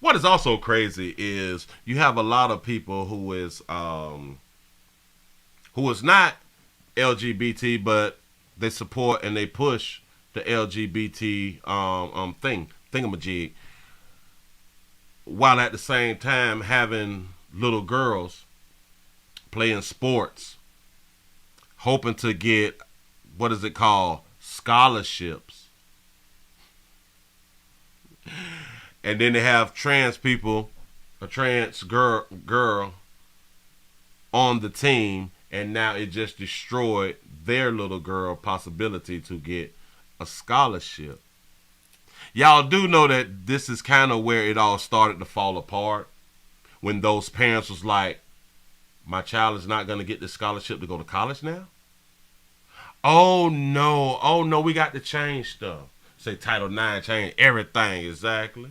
what is also crazy is you have a lot of people who is not LGBT, but they support and they push the LGBT thingamajig, while at the same time having little girls playing sports, hoping to get, what is it called, scholarships. And then they have trans people, a trans girl on the team, and now it just destroyed their little girl possibility to get a scholarship. Y'all do know that this is kind of where it all started to fall apart, when those parents was like, my child is not going to get this scholarship to go to college now? Oh no, we got to change stuff. Say Title IX, change everything, exactly.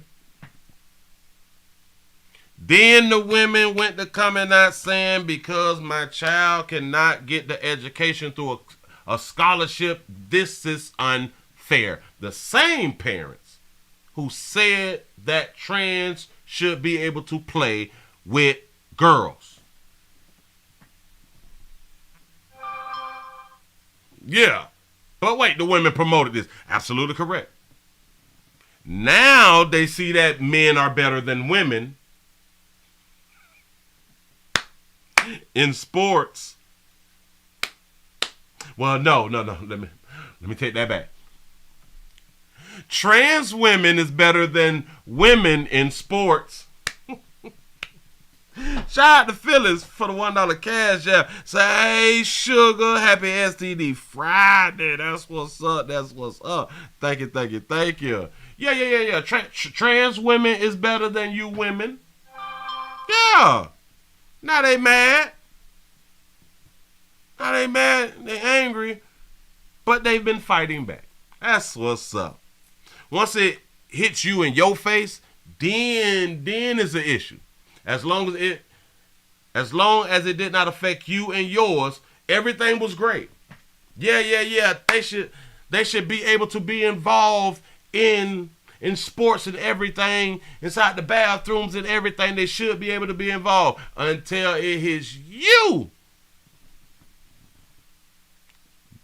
Then the women went to coming out saying, because my child cannot get the education through a scholarship, this is unfair. The same parents who said that trans should be able to play with girls. Yeah. But wait, the women promoted this. Absolutely correct. Now they see that men are better than women in sports. Well, no. Let me take that back. Trans women is better than women in sports. Shout out to Phyllis for the $1 cash app. Say, hey, sugar, happy STD Friday. That's what's up. Thank you. Yeah. Trans women is better than you women. Yeah. Now they mad. They angry. But they've been fighting back. That's what's up. Once it hits you in your face, then is the issue. As long as it did not affect you and yours, everything was great. Yeah. They should be able to be involved in sports and everything, inside the bathrooms and everything. They should be able to be involved until it hits you.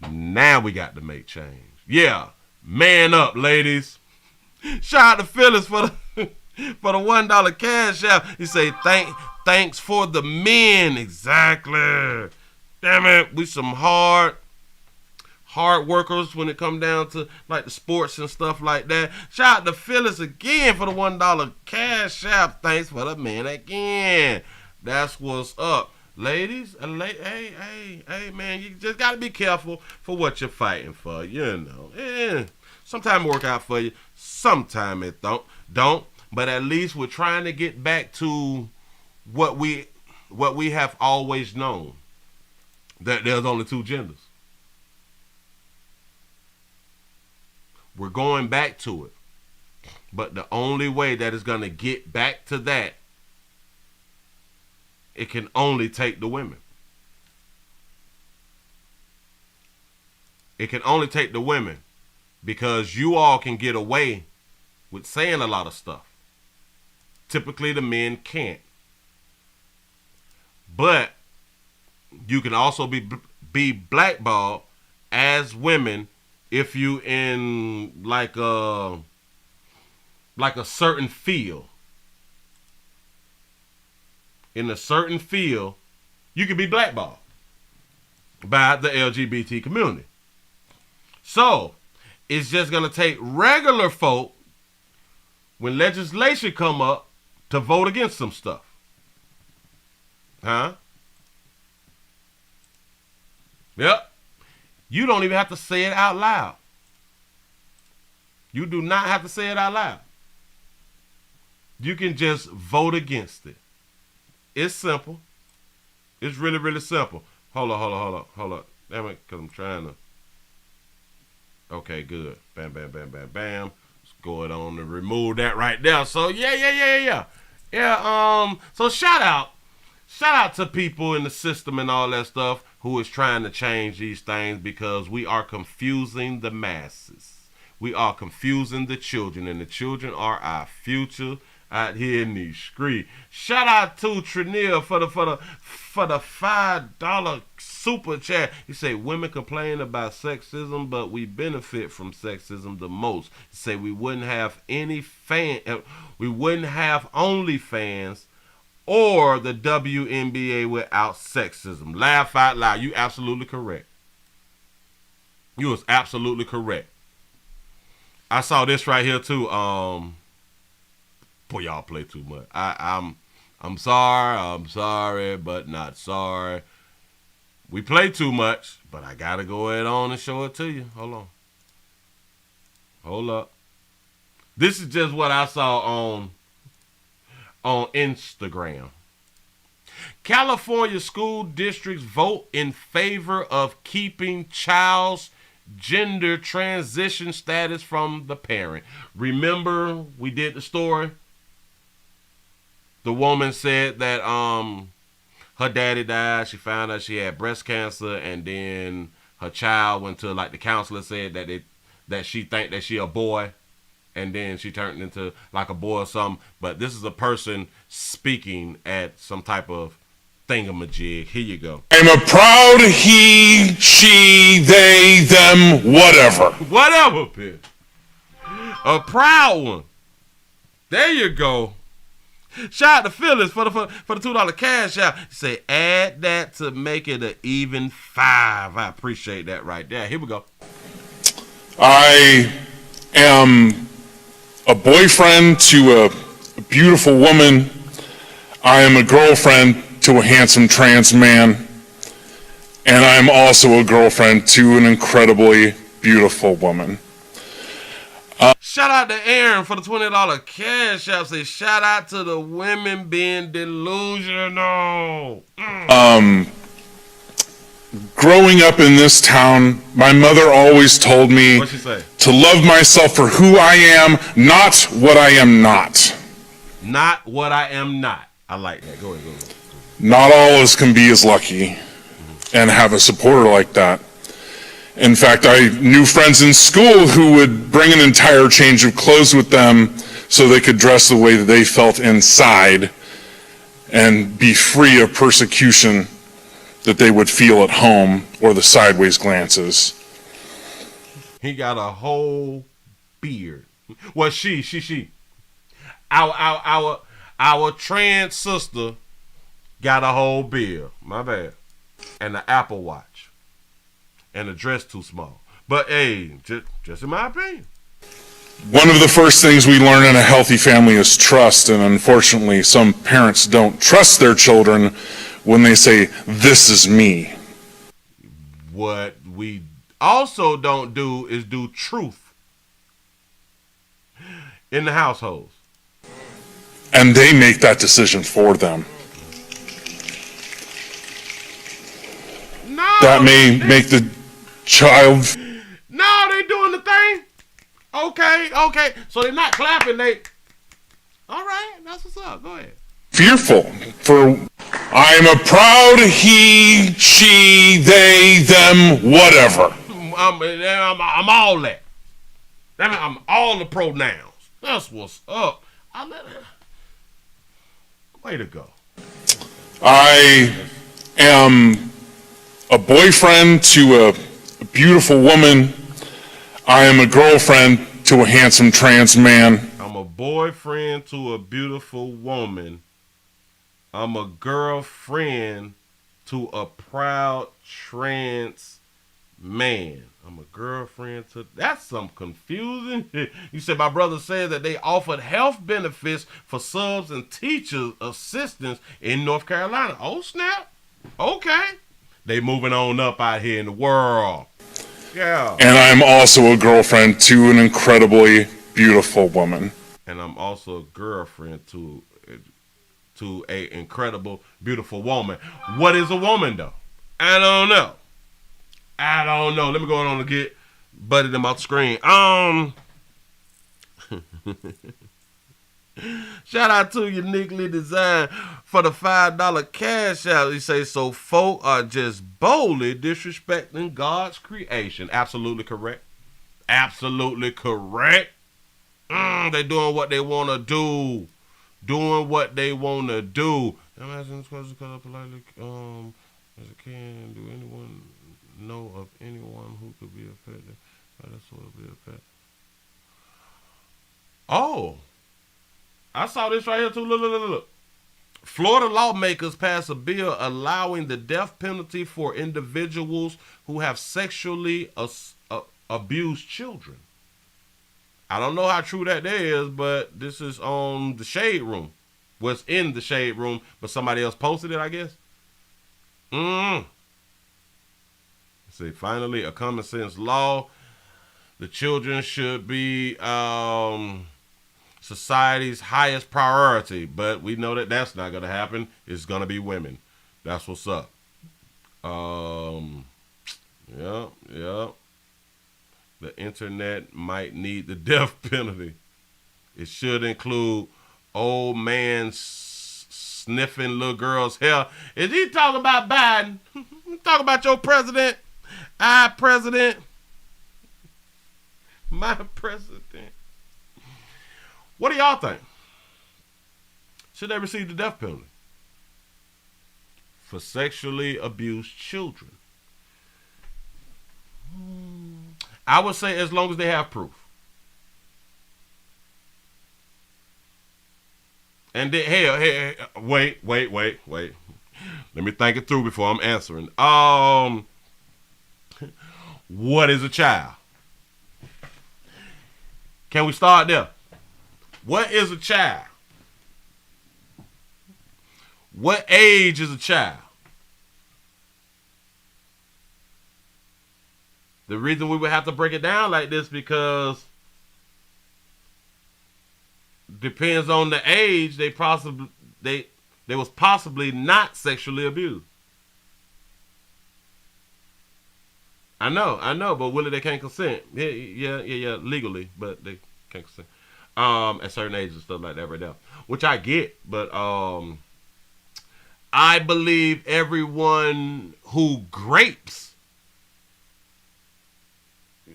Now we got to make change. Yeah. Man up, ladies. Shout out to Phyllis for the $1 cash app. He say, thanks for the men. Exactly. Damn it. We some hard workers when it come down to like the sports and stuff like that. Shout out to Phyllis again for the $1 cash app. Thanks for the men again. That's what's up. Ladies, hey, man, you just got to be careful for what you're fighting for, you know. Sometimes it work out for you. Sometimes it don't. But at least we're trying to get back to what we have always known, that there's only two genders. We're going back to it. But the only way that is going to get back to that, it can only take the women. It can only take the women, because you all can get away with saying a lot of stuff. Typically the men can't. But you can also be blackballed as women if you in like a certain field. In a certain field, you can be blackballed by the LGBT community. So, it's just going to take regular folk, when legislation come up, to vote against some stuff. Huh? Yep. You don't even have to say it out loud. You do not have to say it out loud. You can just vote against it. It's simple. It's really, really simple. Hold on. Damn it, because I'm trying to. Okay, good. Bam. Let's go on to remove that right there. So, yeah. So shout out to people in the system and all that stuff who is trying to change these things, because we are confusing the masses. We are confusing the children, and the children are our future out here in these streets. Shout out to Trinier for the $5 super chat. He say women complain about sexism, but we benefit from sexism the most. He say we wouldn't have OnlyFans or the WNBA without sexism. Laugh out loud. You absolutely correct. You was absolutely correct. I saw this right here too. Boy, y'all play too much. I'm sorry, but not sorry. We play too much, but I gotta go ahead on and show it to you. Hold up. This is just what I saw on Instagram. California school districts vote in favor of keeping child's gender transition status from the parent. Remember, we did the story. The woman said that her daddy died. She found out she had breast cancer, and then her child went to, like, the counselor said that she think that she a boy, and then she turned into like a boy or something. But this is a person speaking at some type of thingamajig. Here you go. I'm a proud he, she, they, them, whatever. Whatever, bitch. A proud one. There you go. Shout out to Phyllis for the $2 cash out. Say add that to make it an even 5. I appreciate that right there. Here we go. I am a boyfriend to a beautiful woman. I am a girlfriend to a handsome trans man. And I am also a girlfriend to an incredibly beautiful woman. Shout out to Aaron for the $20 cash out. Say shout out to the women being delusional. Growing up in this town, my mother always told me What'd she say? to love myself for who I am, not what I am not. Not what I am not. I like that. Go ahead. Not all of us can be as lucky and have a supporter like that. In fact, I knew friends in school who would bring an entire change of clothes with them so they could dress the way that they felt inside and be free of persecution that they would feel at home or the sideways glances. He got a whole beard. Well, she. Our trans sister got a whole beard. My bad. And an Apple Watch. And a dress too small. But hey, just in my opinion. One of the first things we learn in a healthy family is trust, and unfortunately some parents don't trust their children when they say, "This is me." What we also don't do is do truth in the households. And they make that decision for them. No, that may make the child. No, they doing the thing. Okay. So they're not clapping. They. All right, that's what's up. Go ahead. Fearful for. I'm a proud he, she, they, them, whatever. I'm all that. I'm all the pronouns. That's what's up. Way to go. I am a boyfriend to a beautiful woman. I am a girlfriend to a handsome trans man. I'm a boyfriend to a beautiful woman. I'm a girlfriend to a proud trans man. I'm a girlfriend to... That's some confusing shit. You said my brother said that they offered health benefits for subs and teachers assistants in North Carolina. Oh, snap. Okay. They moving on up out here in the world. Yeah. And I'm also a girlfriend to an incredibly beautiful woman. And I'm also a girlfriend to a incredible, beautiful woman. What is a woman, though? I don't know. Let me go on and get butted them off the screen. Shout out to Uniquely Designed for the $5 cash out. He say, so folk are just boldly disrespecting God's creation. Absolutely correct. absolutely correct. They doing what they want to do. Doing what they want to do. I'm asking this question because I politely, as I can, do anyone know of anyone who could be affected by this sort of effect? Oh, I saw this right here too. Look. Florida lawmakers passed a bill allowing the death penalty for individuals who have sexually abused children. I don't know how true that is, but this is on the Shade Room. What's in the Shade Room, but somebody else posted it, I guess. Let's see, finally, a common sense law. The children should be society's highest priority, but we know that that's not going to happen. It's going to be women. That's what's up. Yep. The internet might need the death penalty. It should include old man sniffing little girl's hair. Is he talking about Biden? Talking about your president? Our president? My president? What do y'all think? Should they receive the death penalty for sexually abused children? I would say as long as they have proof. And then, hey, wait. Let me think it through before I'm answering. What is a child? Can we start there? What is a child? What age is a child? The reason we would have to break it down like this because depends on the age they was possibly not sexually abused. I know, but Willie, they can't consent. Yeah, legally, but they can't consent. At certain ages and stuff like that right now. Which I get, but I believe everyone who grapes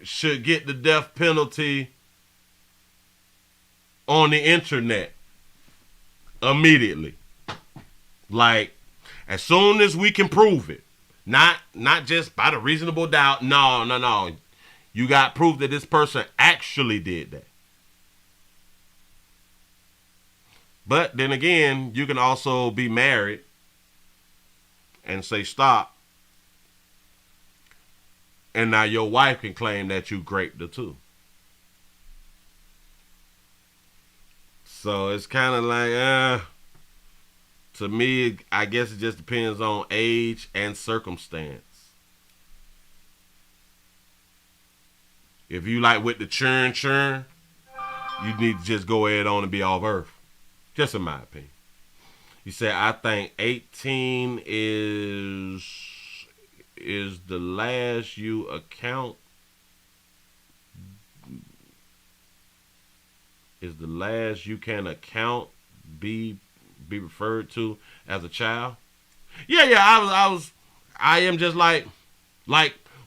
should get the death penalty on the internet immediately. Like, as soon as we can prove it. Not just by the reasonable doubt. No. You got proof that this person actually did that. But then again, you can also be married and say stop. And now your wife can claim that you raped her too. So it's kind of like, to me, I guess it just depends on age and circumstance. If you like with the churn, you need to just go ahead on and be off earth. Just in my opinion. You say, I think 18 is the last you account. Is the last you can account be referred to as a child? Yeah. I am just like,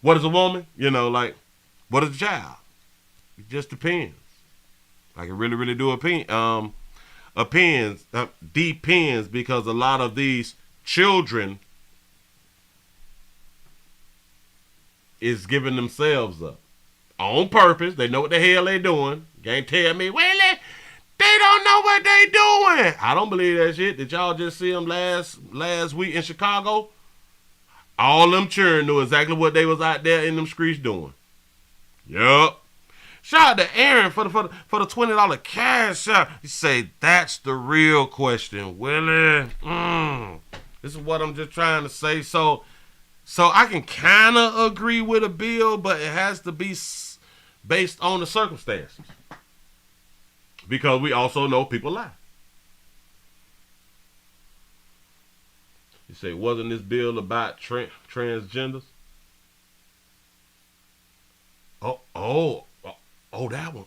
what is a woman? Like, what is a child? It just depends. Like, it really do depends because a lot of these children is giving themselves up on purpose. They know what the hell they doing. You can't tell me, Willie, they don't know what they doing. I don't believe that shit. Did y'all just see them last week in Chicago? All them children knew exactly what they was out there in them streets doing. Yup. Shout out to Aaron for the $20 cash out. You say that's the real question, Willie. This is what I'm just trying to say. So I can kind of agree with a bill, but it has to be based on the circumstances. Because we also know people lie. You say, wasn't this bill about transgenders? Oh, that one.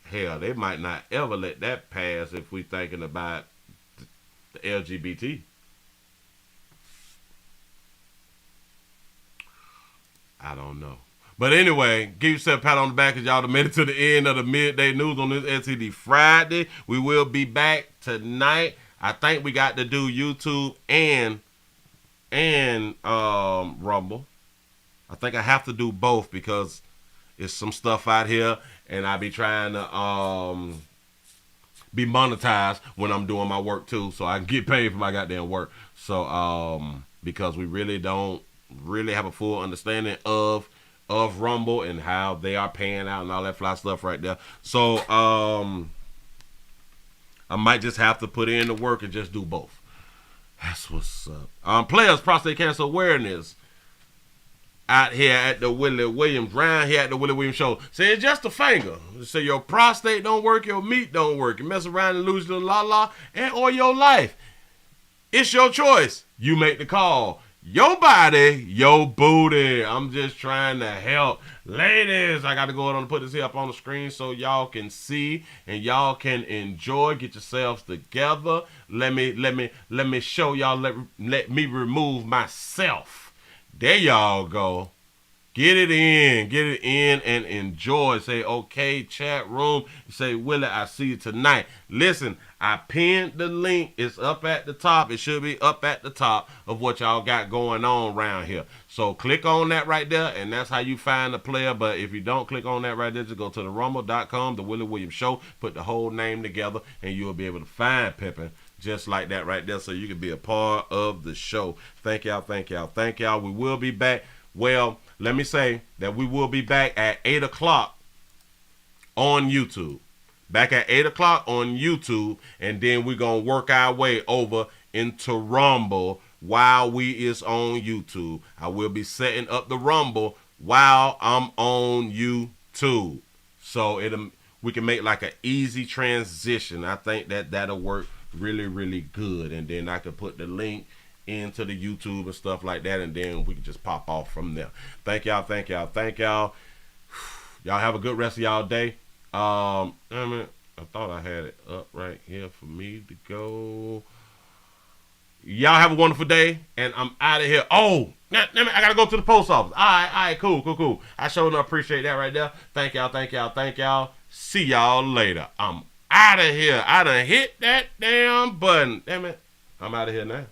Hell, they might not ever let that pass if we thinking about the LGBT. I don't know. But anyway, give yourself a pat on the back because y'all done made it to the end of the midday news on this STD Friday. We will be back tonight. I think we got to do YouTube and Rumble. I think I have to do both because it's some stuff out here and I be trying to be monetized when I'm doing my work too, so I can get paid for my goddamn work. So because we really don't really have a full understanding of Rumble and how they are paying out and all that fly stuff right there. So I might just have to put in the work and just do both. That's what's up. Players prostate cancer awareness out here at the Willie Williams, round here at the Willie Williams show. Say it's just a finger. Say your prostate don't work, your meat don't work. You mess around and lose your la and or your life. It's your choice. You make the call. Your body, your booty. I'm just trying to help. Ladies, I got to go ahead and put this here up on the screen so y'all can see and y'all can enjoy. Get yourselves together. Let me show y'all. Let me remove myself. There y'all go. Get it in and enjoy. Say, okay, chat room. Say, Willie, I see you tonight. Listen, I pinned the link. It's up at the top. It should be up at the top of what y'all got going on around here. So click on that right there, and that's how you find the player. But if you don't click on that right there, just go to the rumble.com, the Willie Williams Show, put the whole name together, and you'll be able to find Pippin just like that right there so you can be a part of the show. Thank y'all, thank y'all, thank y'all. We will be back. Well, let me say that we will be back at 8 o'clock on YouTube. Back at 8 o'clock on YouTube, and then we're going to work our way over into Rumble while we is on YouTube. I will be setting up the Rumble while I'm on YouTube. So we can make like an easy transition. I think that'll work really, really good. And then I could put the link into the YouTube and stuff like that, and then we can just pop off from there. Thank y'all, thank y'all, thank y'all. Y'all have a good rest of y'all day. I thought I had it up right here for me to go. Y'all have a wonderful day, and I'm out of here. Oh, I gotta go to the post office. All right, cool. I sure enough appreciate that right there. Thank y'all, thank y'all, thank y'all. See y'all later. I'm out of here. I done hit that damn button. Damn it, I'm out of here now.